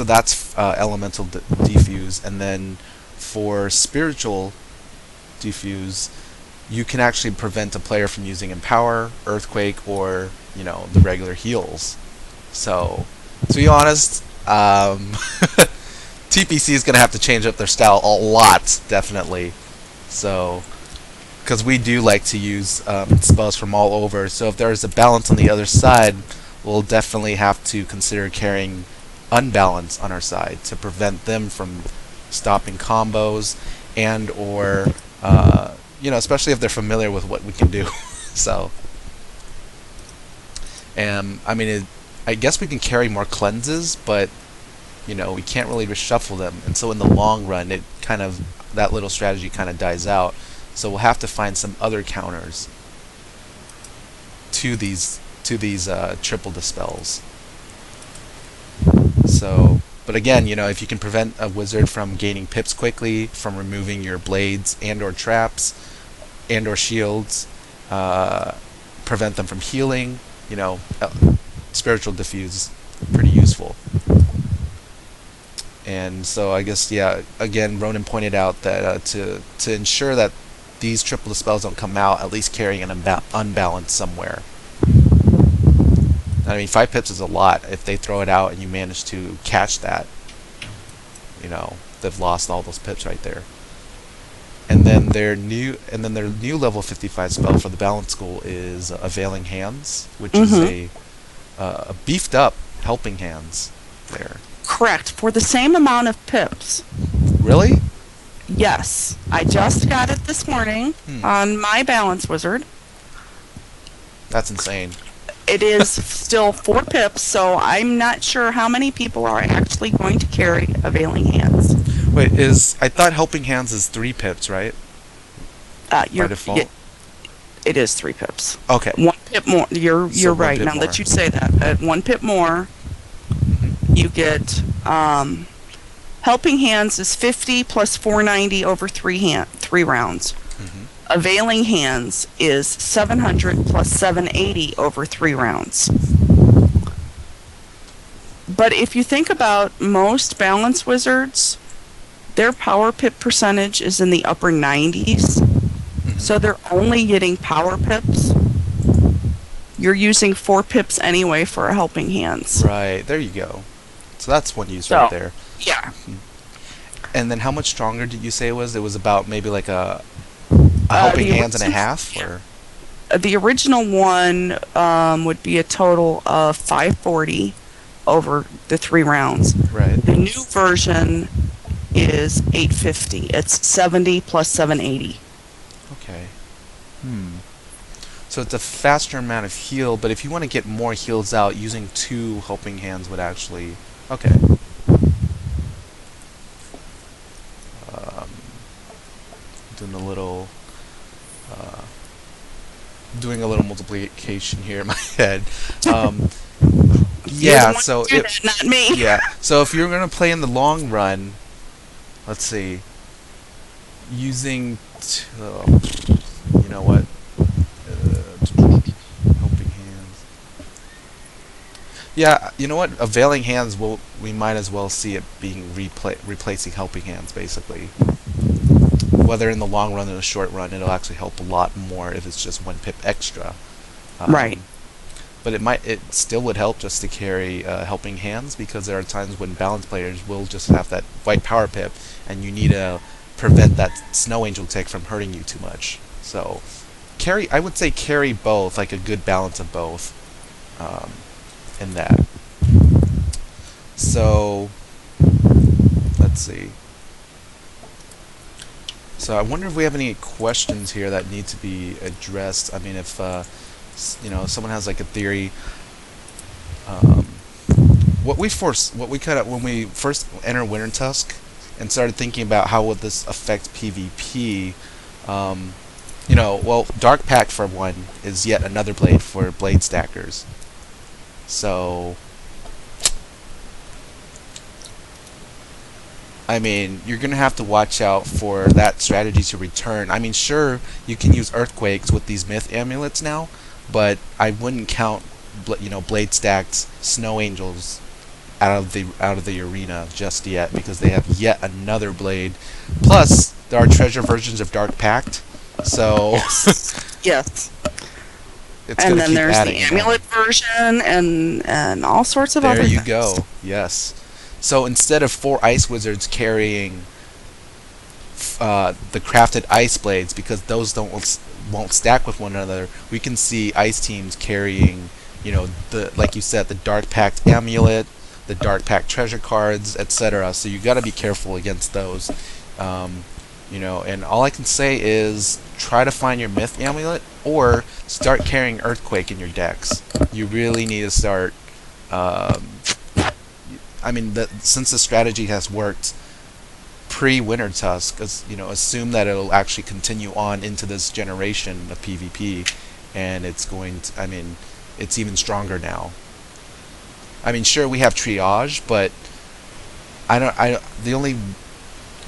that's elemental defuse, and then for spiritual defuse, you can actually prevent a player from using empower, earthquake, or the regular heals. So to be honest, TPC is going to have to change up their style a lot, definitely. So, because we do like to use spells from all over, so if there's a balance on the other side, we'll definitely have to consider carrying unbalance on our side to prevent them from stopping combos, and or especially if they're familiar with what we can do. So, I mean, I guess we can carry more cleanses, but we can't really reshuffle them, and so in the long run, that little strategy kind of dies out. So we'll have to find some other counters to these triple dispels. So, but again, if you can prevent a wizard from gaining pips quickly, from removing your blades and or traps and or shields, prevent them from healing, spiritual diffuse, pretty useful. And so I guess, yeah, again, Ronan pointed out that to ensure that these triple dispels don't come out, at least carrying an unbalance somewhere. I mean, 5 pips is a lot. If they throw it out and you manage to catch that, they've lost all those pips right there. And then their new level 55 spell for the balance school is Availing Hands, which is a beefed up Helping Hands there. Correct. For the same amount of pips. Really? Yes. I just got it this morning on my balance wizard. That's insane. It is still 4 pips, so I'm not sure how many people are actually going to carry Availing Hands. Wait, I thought Helping Hands is 3 pips, right? By default? It is 3 pips. Okay. 1 pip more. You're So right. 1 pip Now more. that you say that, at 1 pip more, you get Helping Hands is 50 plus 490 over 3 rounds. Availing Hands is 700 plus 780 over 3 rounds. But if you think about most balance wizards, their power pip percentage is in the upper 90s. So they're only getting power pips. You're using 4 pips anyway for a Helping Hands. Right, there you go. So that's one use right there. Yeah. And then how much stronger did you say it was? It was about maybe like a Helping Hands and a half? Or? The original one would be a total of 540 over the 3 rounds. Right. The new version is 850. It's 70 plus 780. Okay. So it's a faster amount of heal, but if you want to get more heals out, using 2 Helping Hands would actually... Okay. Doing a little multiplication here in my head. Yeah, so not me. Yeah, so if you're gonna play in the long run, let's see, using you know what, Helping Hands. Yeah, you know what, Availing Hands, we might as well see it being replacing Helping Hands, basically. Whether in the long run or the short run, it'll actually help a lot more if it's just 1 pip extra. Right. But it still would help just to carry Helping Hands, because there are times when balance players will just have that white power pip, and you need to prevent that Snow Angel tick from hurting you too much. So I would say carry both, like a good balance of both in that. So let's see. So I wonder if we have any questions here that need to be addressed. I mean, if someone has like a theory. When we first entered Wintertusk and started thinking about how would this affect PvP, well, Dark Pact for one is yet another blade for blade stackers. So I mean, you're going to have to watch out for that strategy to return. I mean, sure, you can use Earthquakes with these Myth Amulets now, but I wouldn't count, Blade stacked Snow Angels out of the arena just yet, because they have yet another blade. Plus, there are treasure versions of Dark Pact, so... Yes. It's and gonna then keep there's adding the amulet version and all sorts of other things. There you things. go, yes. So instead of 4 ice wizards carrying the crafted ice blades, because those won't stack with one another, we can see ice teams carrying, like you said, the Dark Pact amulet, the Dark Pact treasure cards, etc. So you got to be careful against those. And all I can say is try to find your Myth amulet, or start carrying Earthquake in your decks. You really need to start. I mean, since the strategy has worked pre-Wintertusk, assume that it'll actually continue on into this generation of PvP, and it's going to, it's even stronger now. I mean, sure, we have triage, but the only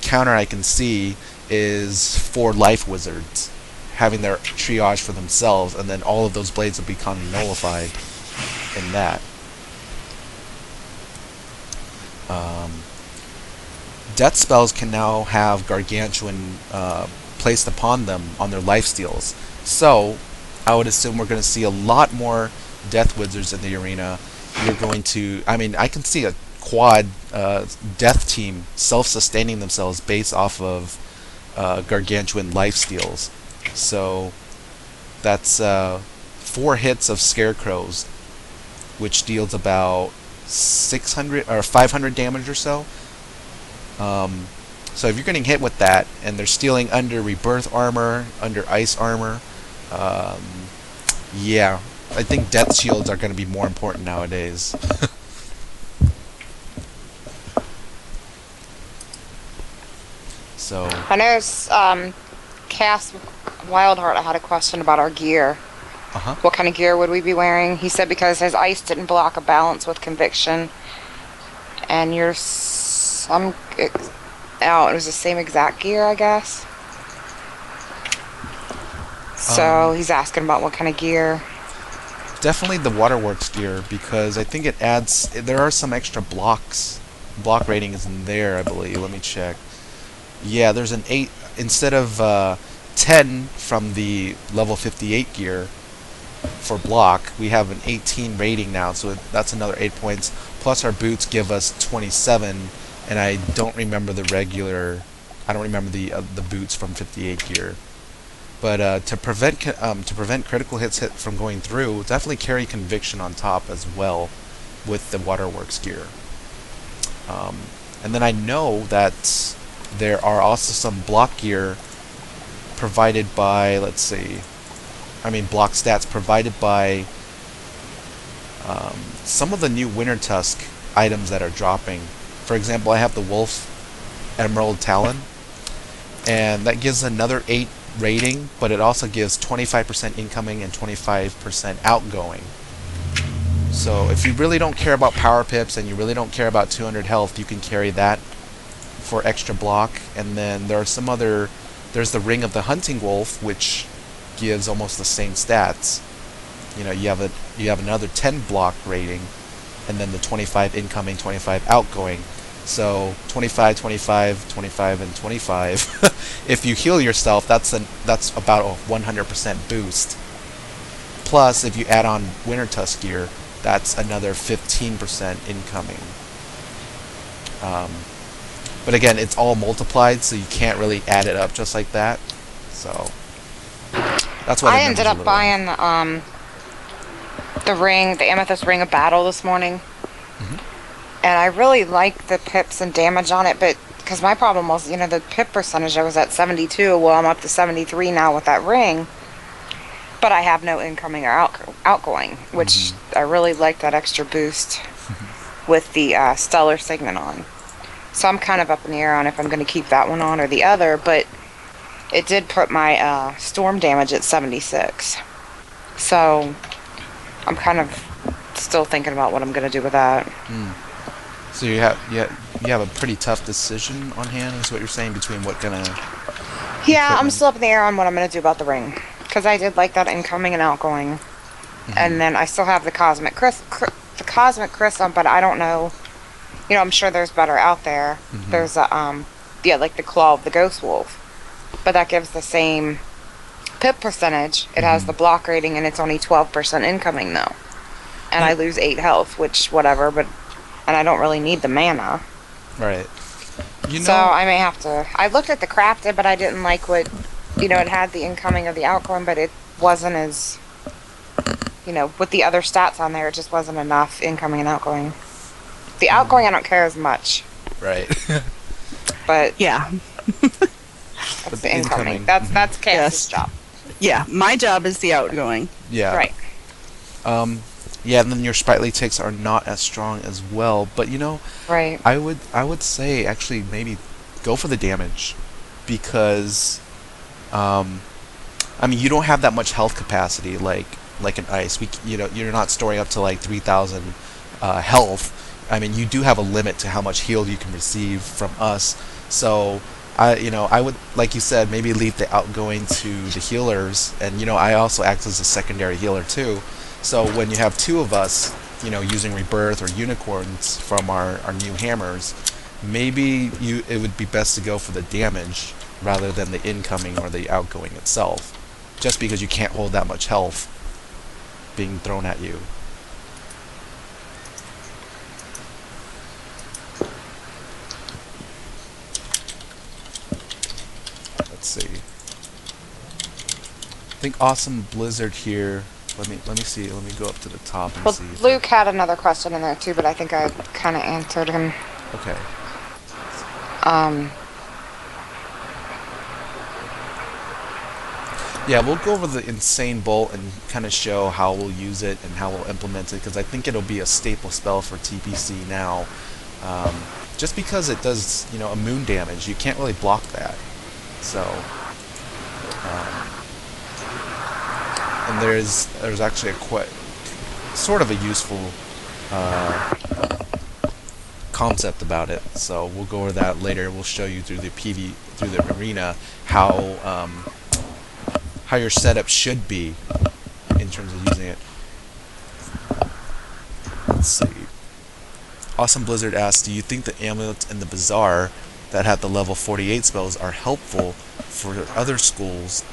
counter I can see is 4 life wizards having their triage for themselves, and then all of those blades will become nullified in that. Death spells can now have Gargantuan placed upon them on their lifesteals. So, I would assume we're going to see a lot more Death Wizards in the arena. You're going to... I mean, I can see quad death team self-sustaining themselves based off of gargantuan lifesteals. So that's 4 hits of scarecrows, which deals about 600 or 500 damage or so. So if you're getting hit with that, and they're stealing under rebirth armor, under ice armor, yeah, I think death shields are going to be more important nowadays. So I know Cass Wildheart had a question about our gear. What kind of gear would we be wearing? He said because his ice didn't block a balance with conviction, and your it was the same exact gear, I guess. So he's asking about what kind of gear. Definitely the waterworks gear, because I think it adds. There are some extra block ratings in there, I believe. Let me check. Yeah, there's an 8 instead of 10 from the level 58 gear for block. We have an 18 rating now, so that's another 8 points. Plus our boots give us 27, and I don't remember the regular. I don't remember the boots from 58 gear. But to prevent critical hits from going through, definitely carry conviction on top as well with the waterworks gear. And then I know that there are also some block gear provided by, block stats provided by some of the new Wintertusk items that are dropping. For example, I have the Wolf Emerald Talon, and that gives another 8 rating, but it also gives 25% incoming and 25% outgoing. So if you really don't care about power pips and you really don't care about 200 health, you can carry that for extra block. And then there are some other. There's the Ring of the Hunting Wolf, which gives almost the same stats. You know, you have another 10 block rating, and then the 25 incoming, 25 outgoing. So 25, 25, 25, and 25. If you heal yourself, that's about a 100% boost. Plus, if you add on Wintertusk gear, that's another 15% incoming. But again, it's all multiplied, so you can't really add it up just like that. So that's what I ended up buying the Amethyst Ring of Battle this morning. And I really like the pips and damage on it, but because my problem was, the pip percentage, I was at 72. Well, I'm up to 73 now with that ring. But I have no incoming or outgoing, which I really like that extra boost with the Stellar Signet on. So I'm kind of up in the air on if I'm going to keep that one on or the other, but it did put my storm damage at 76. So I'm kind of still thinking about what I'm going to do with that. So you have a pretty tough decision on hand, is what you're saying, between what kind of... Yeah, equipment? I'm still up in the air on what I'm going to do about the ring. Because I did like that incoming and outgoing. And then I still have the Cosmic Chryst on, but I don't know. I'm sure there's better out there. There's like the Claw of the Ghost Wolf. But that gives the same pip percentage. It has the block rating, and it's only 12% incoming, though. And I lose 8 health, which, whatever, and I don't really need the mana. Right. So I may have to... I looked at the crafted, but I didn't like what... it had the incoming or the outgoing, but it wasn't as... with the other stats on there, it just wasn't enough incoming and outgoing. The outgoing, I don't care as much. Right. But... Yeah. That's the incoming. That's Cass's job. Yeah, my job is the outgoing. Yeah. Right. Yeah, and then your sprightly ticks are not as strong as well. But right. I would say actually maybe go for the damage, because you don't have that much health capacity like an ice. You're not storing up to like 3,000 health. You do have a limit to how much heal you can receive from us. So I would, like you said, maybe leave the outgoing to the healers, and I also act as a secondary healer too. So when you have 2 of us, using rebirth or unicorns from our new hammers, maybe it would be best to go for the damage rather than the incoming or the outgoing itself, just because you can't hold that much health being thrown at you. see. I think Awesome Blizzard here. Let me see. Let me go up to the top and Well, see. Luke had another question in there too, but I think I kind of answered him. Okay. Yeah, we'll go over the Insane Bolt and kind of show how we'll use it and how we'll implement it, because I think it'll be a staple spell for TPC now. Just because it does, immune damage, you can't really block that. So, and there's actually sort of a useful concept about it. So we'll go over that later. We'll show you through the arena how your setup should be in terms of using it. Let's see. Awesome Blizzard asks, do you think the amulets in the bazaar that have the level 48 spells are helpful for other schools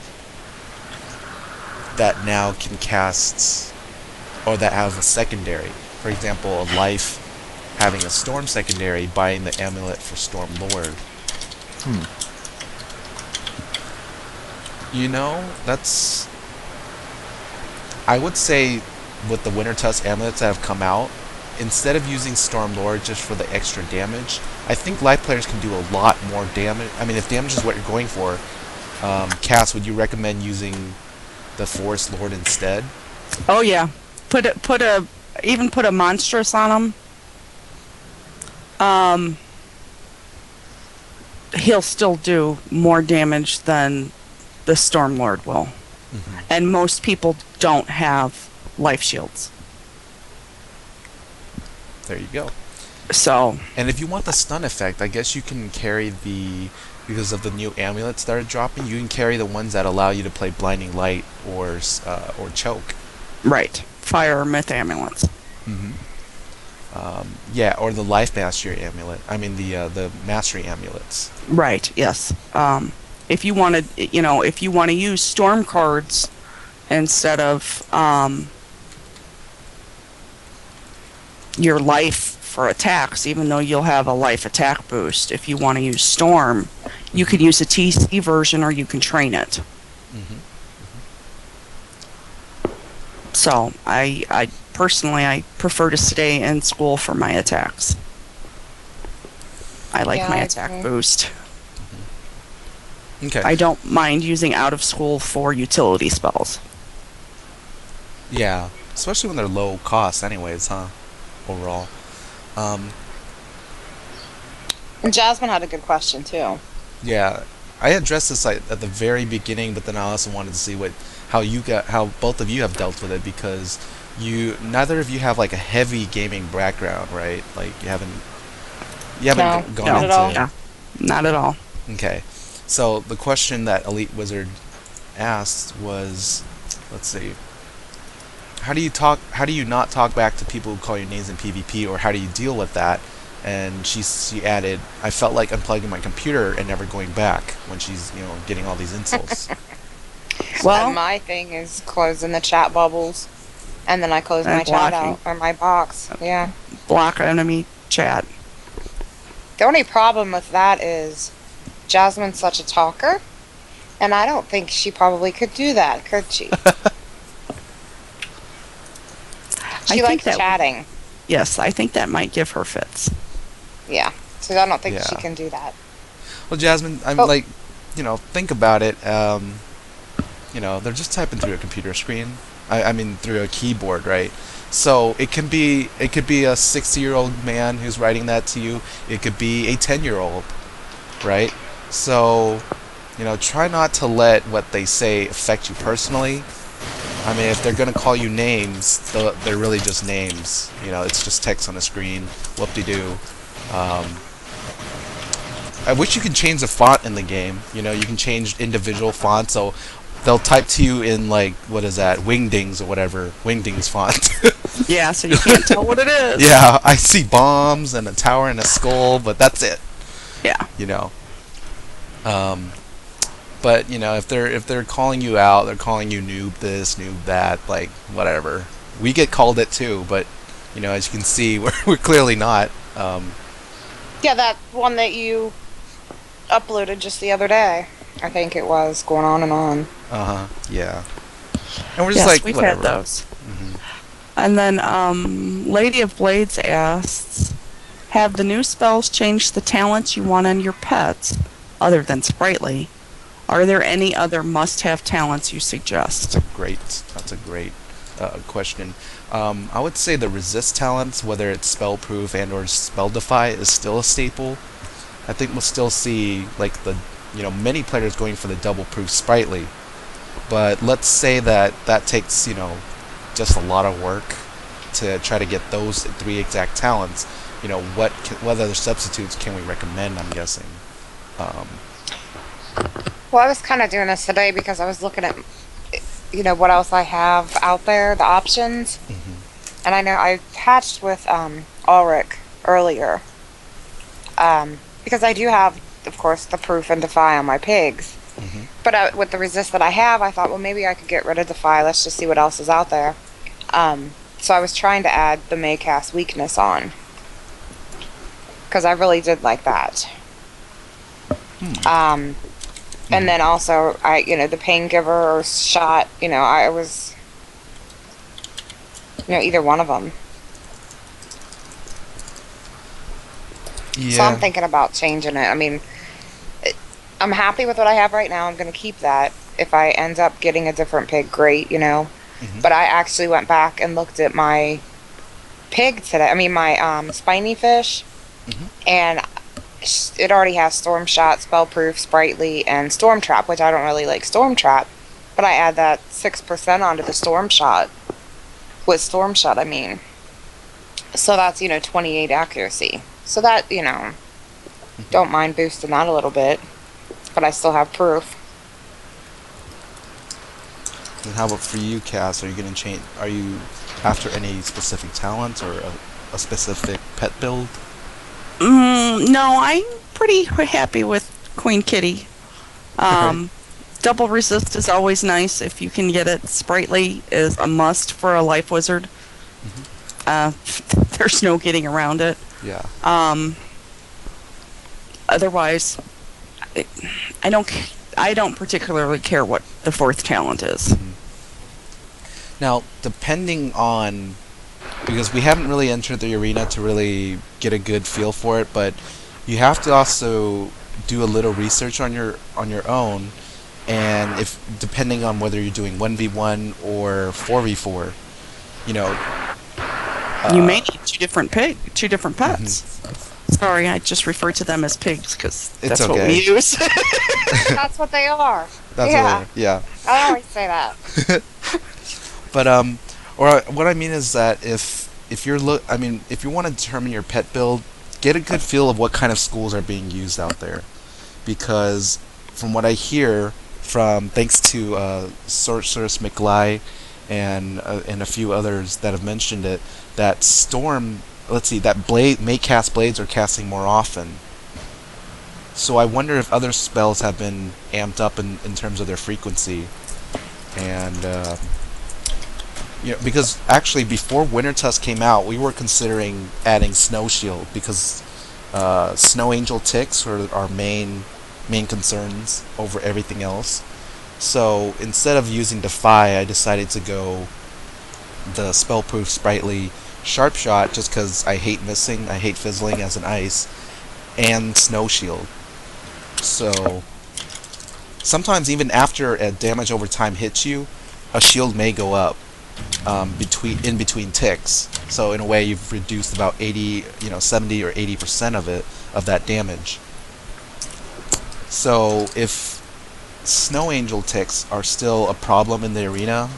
that now can cast, or that have a secondary? For example, a life having a storm secondary, buying the amulet for Storm Lord. That's... I would say with the Wintertusk amulets that have come out, instead of using Storm Lord just for the extra damage, I think life players can do a lot more damage. I mean, if damage is what you're going for, Cass, would you recommend using the Forest Lord instead? Oh yeah, put a monstrous on him. He'll still do more damage than the Stormlord will. Mm-hmm. And most people don't have life shields. There you go. So, and if you want the stun effect, I guess you can carry because of the new amulets that are dropping, you can carry the ones that allow you to play Blinding Light or Choke. Right. Fire myth amulets. Mm-hmm. Yeah, or the Life Mastery amulet. I mean the Mastery amulets. Right. Yes. If you want to use storm cards instead of your life for attacks, even though you'll have a life attack boost, if you want to use storm, you could use a TC version or you can train it. Mm-hmm. So I personally prefer to stay in school for my attacks. I like my attack boost. Okay. I don't mind using out of school for utility spells. Yeah, especially when they're low cost anyways, huh? Overall. And Jasmine had a good question too. Yeah, I addressed this at the very beginning, but then I also wanted to see how both of you have dealt with it, because neither of you have like a heavy gaming background, right? Like you haven't gone not into at all. Yeah, not at all. Okay. So the question that Elite Wizard asked was, let's see, how do you not talk back to people who call you names in PvP, or how do you deal with that? And she added, I felt like unplugging my computer and never going back when she's getting all these insults. Well, my thing is closing the chat bubbles, and then I close my chat out, or my box. Yeah. Block enemy chat. The only problem with that is Jasmine's such a talker, and I don't think she probably could do that, could she? She likes chatting. Yes, I think that might give her fits. Yeah, so I don't think she can do that. Well, Jasmine, think about it. They're just typing through a computer screen. I mean, through a keyboard, right? So it could be a 60-year-old man who's writing that to you. It could be a 10-year-old, right? So, try not to let what they say affect you personally. I mean, if they're going to call you names, they're really just names. It's just text on a screen. Whoop-de-doo. I wish you could change the font in the game. You can change individual fonts, so they'll type to you in, like, what is that, Wingdings or whatever, Wingdings font. Yeah, so you can't tell what it is. Yeah, I see bombs and a tower and a skull, but that's it. Yeah. But if they're calling you out, they're calling you noob this, noob that, like whatever. We get called it too, but as you can see, we're clearly not. Yeah, that one that you uploaded just the other day. I think it was going on and on. Yeah. And we're just Yes, like, we've had whatever. those. And then Lady of Blades asks, have the new spells changed the talents you want on your pets, other than sprightly? Are there any other must-have talents you suggest? That's a great question. I would say the resist talents, whether it's spell proof and or spell defy, is still a staple. I think we'll still see like many players going for the double proof sprightly. But let's say that takes just a lot of work to try to get those three exact talents. What other substitutes can we recommend? I'm guessing. Um, Well, I was kind of doing this today because I was looking at, what else I have out there, the options. mhm, And I know I hatched with Ulrich earlier. Because I do have, of course, the proof and defy on my pigs. mhm. But with the resist that I have, I thought, well, maybe I could get rid of defy. Let's just see what else is out there. So I was trying to add the Maycast weakness on because I really did like that. Um, and then also, the pain giver or shot. I was, either one of them. So I'm Yeah. thinking about changing it. I mean, I'm happy with what I have right now. I'm going to keep that. If I end up getting a different pig, great. Mhm, But I actually went back and looked at my pig today. I mean, my spiny fish, mhm. and it already has Storm Shot, Spellproof, Sprightly, and Storm Trap, which I don't really like Storm Trap. But I add that 6% onto the Storm Shot. With Storm Shot, I mean. So that's, 28 accuracy. So that, don't mind boosting that a little bit. But I still have proof. And how about for you, Cass? Are you gonna change? Are you after any specific talents or a specific pet build? No, I'm pretty happy with Queen Kitty. Right. Double resist is always nice if you can get it. Sprightly is a must for a life wizard. Uh, there's no getting around it. Yeah. Otherwise, I don't. I don't particularly care what the fourth talent is. Now, depending on, because we haven't really entered the arena to really get a good feel for it, but you have to also do a little research on your own, and if depending on whether you're doing 1v1 or 4v4, you know, You uh, may need two different pets. Sorry, I just refer to them as pigs because It's that's what okay. we use. That's what they are. that's Yeah. yeah. I always say that. But or what I mean is that if you're if you want to determine your pet build, get a good feel of what kind of schools are being used out there, because from what I hear from thanks to Sorceress McGly and a few others that have mentioned it, that Storm, let's see, that may cast blades are casting more often. So I wonder if other spells have been amped up in terms of their frequency, and because actually before Wintertusk came out, we were considering adding Snow Shield because Snow Angel ticks were our main concerns over everything else. So instead of using Defy, I decided to go the Spellproof Sprightly Sharp Shot just because I hate missing, I hate fizzling as an ice, and Snow Shield. So sometimes even after a damage over time hits you, a shield may go up in between ticks. So in a way, you've reduced about 70 or 80% of that damage. So if Snow Angel ticks are still a problem in the arena,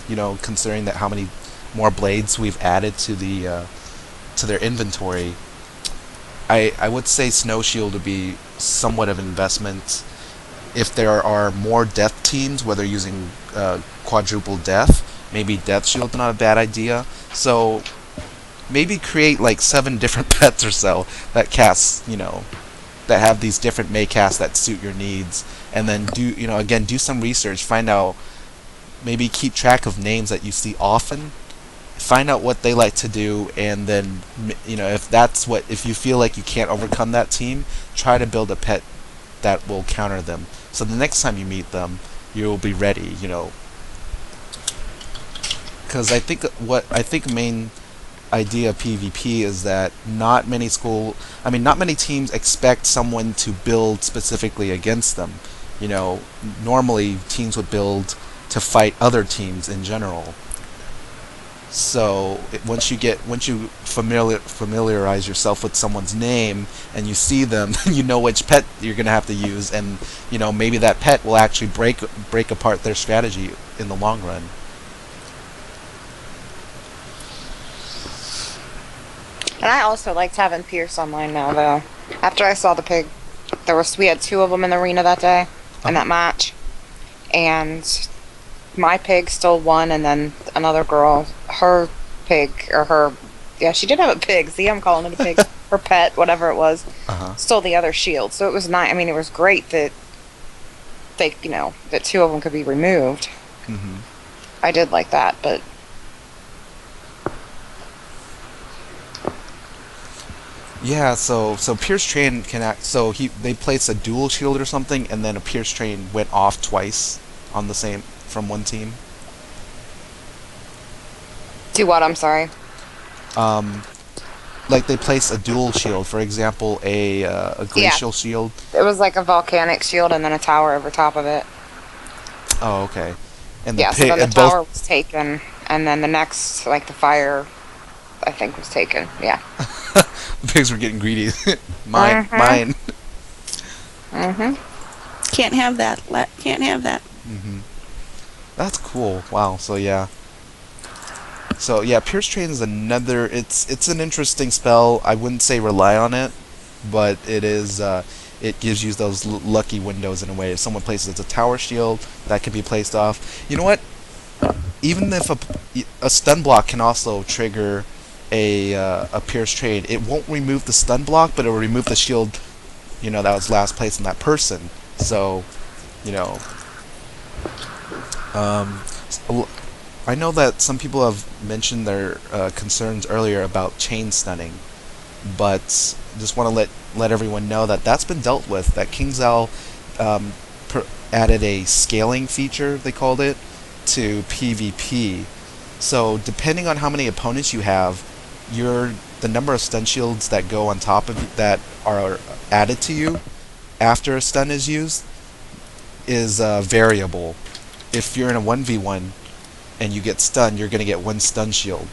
considering that how many more blades we've added to their inventory, I would say Snow Shield would be somewhat of an investment. If there are more death teams, whether using quadruple death, maybe Death Shield's not a bad idea. So maybe create like 7 different pets or so that cast, that have these different may casts that suit your needs, and then do some research, find out, maybe keep track of names that you see often, find out what they like to do, and then if you feel like you can't overcome that team, try to build a pet that will counter them. So the next time you meet them, you'll be ready. Because I think main idea of PvP is that not many teams expect someone to build specifically against them. Normally teams would build to fight other teams in general. So once you familiarize yourself with someone's name and you see them, you know which pet you're gonna have to use, and maybe that pet will actually break apart their strategy in the long run. And I also liked having Pierce online now, though. After I saw the pig, we had 2 of them in the arena that day, in that match. And my pig still won, and then another girl, her pig, she did have a pig. See, I'm calling it a pig. Her pet, whatever it was, stole the other shield. So it was nice. I mean, it was great that that 2 of them could be removed. Mm-hmm. I did like that, but... Yeah, so Pierce Train can act. So they placed a dual shield or something, and then a Pierce Train went off twice on the same from one team. Do what? I'm sorry. Like they placed a dual shield, for example, a glacial shield. It was like a volcanic shield and then a tower over top of it. Oh, okay. And so then the tower was taken, and then the next, like the fire, I think, was taken. Yeah. The pigs were getting greedy. Mine. Can't have that. Can't have that. That's cool. Wow. So yeah, Pierce Train is another. It's an interesting spell. I wouldn't say rely on it, but it is. It gives you those lucky windows in a way. If someone places a tower shield, that can be placed off. You know what? Even if a stun block can also trigger a Pierce Train, it won't remove the stun block, but it will remove the shield, that was last placed in that person. So, I know that some people have mentioned their concerns earlier about chain stunning, but just want to let everyone know that that's been dealt with. That KingsIsle added a scaling feature, they called it, to PvP. So depending on how many opponents you have, the number of stun shields that go on top of that are added to you after a stun is used is variable. If you're in a 1v1 and you get stunned, you're going to get 1 stun shield.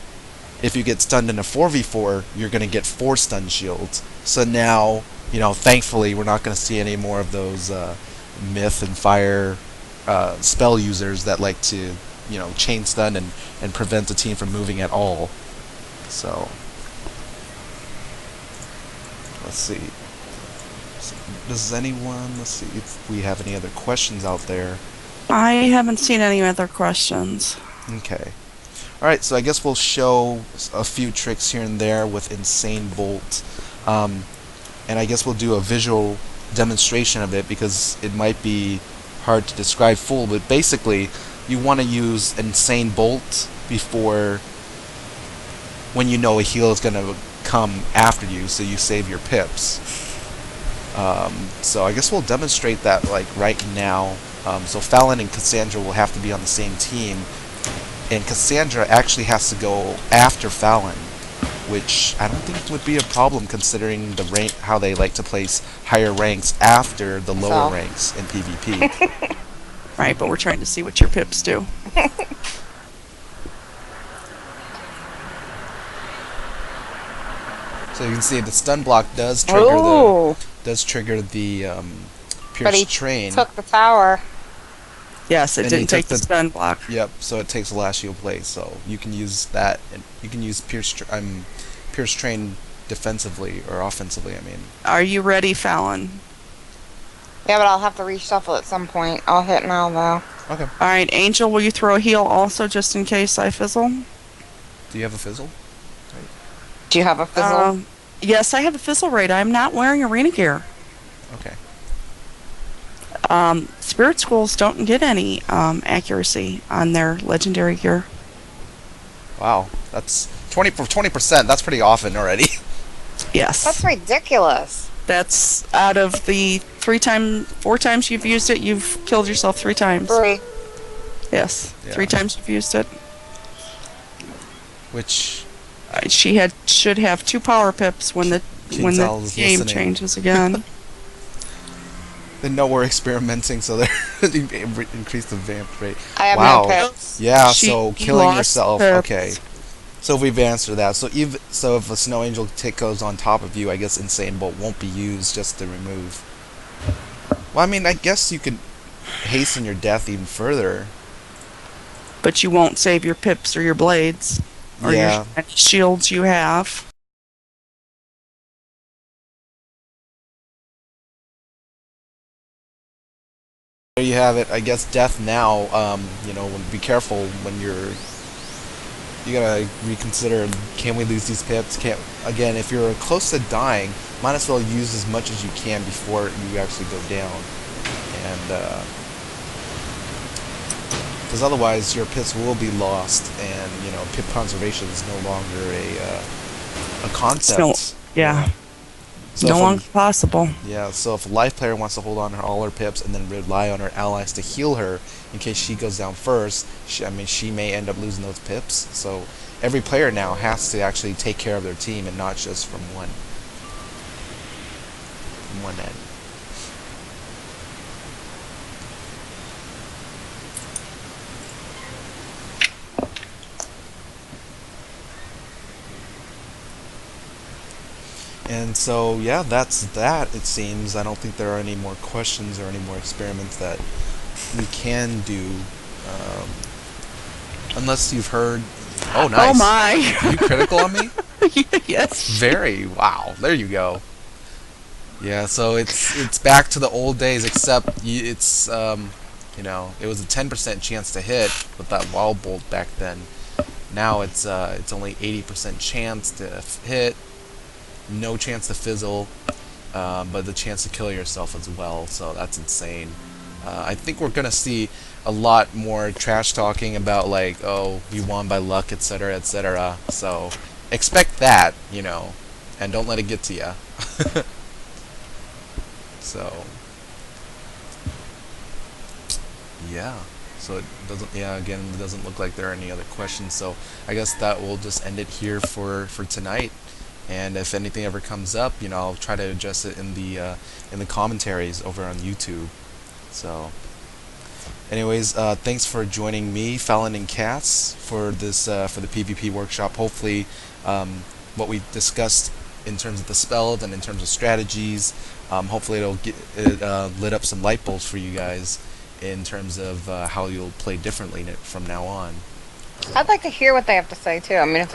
If you get stunned in a 4v4, you're going to get 4 stun shields. So now, thankfully, we're not going to see any more of those myth and fire spell users that like to, chain stun and prevent the team from moving at all. So, let's see. Let's see if we have any other questions out there. I haven't seen any other questions. Okay. Alright, so I guess we'll show a few tricks here and there with Insane Bolt. And I guess we'll do a visual demonstration of it because it might be hard to describe full, but basically you want to use Insane Bolt before when you know a heal is going to come after you, so you save your pips. So I guess we'll demonstrate that right now. So Fallon and Cassandra will have to be on the same team, and Cassandra actually has to go after Fallon, which I don't think would be a problem considering the rank, how they like to place higher ranks after the lower ranks in PvP. Right, but we're trying to see what your pips do. So you can see the stun block does trigger the Pierce Train. Took the tower. Yes, it didn't take the stun block. Yep, so it takes the last shield place. So you can use that, and you can use Pierce Train defensively or offensively. I mean. Are you ready, Fallon? Yeah, but I'll have to reshuffle at some point. I'll hit now though. Okay. All right, Angel, will you throw a heal also just in case I fizzle? Do you have a fizzle? Do you have a fizzle? Yes, I have a fizzle rate. I'm not wearing arena gear. Okay. Spirit schools don't get any accuracy on their legendary gear. Wow, that's 20%. That's pretty often already. Yes. That's ridiculous. That's out of the 4 times you've used it, you've killed yourself 3 times. 3. Yes, Yeah. 3 times you've used it. Which She should have 2 power pips when the Kinzal's game listening. changes again. They know we're experimenting, so they're increase the vamp rate. I have Wow. no pips. Yeah, She so killing lost yourself. pips. Okay. So we've answered that. So if a snow angel tick goes on top of you, I guess insane bolt won't be used just to remove. Well, I mean, I guess you could hasten your death even further. But you won't save your pips or your blades or Yeah. your any shields you have. There you have it. I guess death now. Be careful when you gotta reconsider. Can we lose these pips? Again, if you're close to dying, might as well use as much as you can before you actually go down, and because otherwise your pips will be lost, and pip conservation is no longer a concept. Yeah. So No if longer possible. Yeah, so if a life player wants to hold on to all her pips and then rely on her allies to heal her in case she goes down first, she may end up losing those pips. So every player now has to actually take care of their team and not just from one end. And so, yeah, that's that, it seems. I don't think there are any more questions or any more experiments that we can do. Unless you've heard... Oh, nice. Oh my. Are you critical on me? Yes. Very. Wow. There you go. Yeah, so it's back to the old days, except it was a 10% chance to hit with that wall bolt back then. Now it's only 80% chance to hit. No chance to fizzle, but the chance to kill yourself as well, so that's insane. I think we're gonna see a lot more trash talking about like, oh, you won by luck, etc., etc. So expect that, and don't let it get to you. So yeah. So it doesn't. Yeah, again, it doesn't look like there are any other questions. So I guess that will just end it here for tonight. And if anything ever comes up, I'll try to address it in the commentaries over on YouTube. So, anyways, thanks for joining me, Fallon and Cass, for this for the PvP workshop. Hopefully, what we discussed in terms of the spells and in terms of strategies, hopefully it lit up some light bulbs for you guys in terms of how you'll play differently from now on. I'd like to hear what they have to say too. I mean,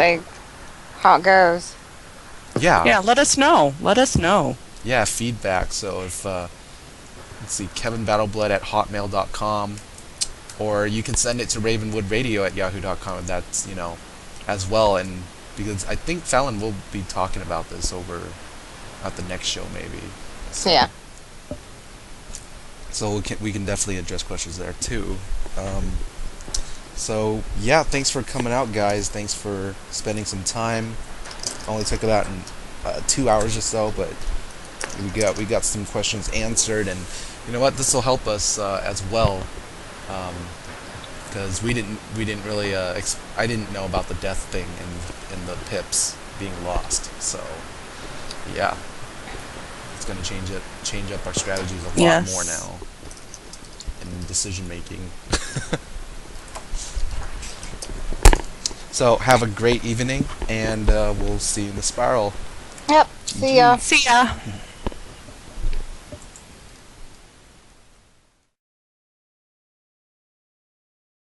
how it goes. Yeah. Yeah, let us know. Let us know. Yeah, feedback. So if let's see, kevinbattleblood@hotmail.com, or you can send it to ravenwoodradio@yahoo.com. That's as well. And because I think Fallon will be talking about this over at the next show, maybe. So, Yeah. So we can definitely address questions there too. So yeah, thanks for coming out, guys. Thanks for spending some time. Only took about 2 hours or so, but we got some questions answered, and you know what? This will help us as well, because we didn't really I didn't know about the death thing and the pips being lost. So yeah, it's going to change up our strategies a lot more now in decision making. So have a great evening, and we'll see you in the spiral. Yep. See ya. See ya.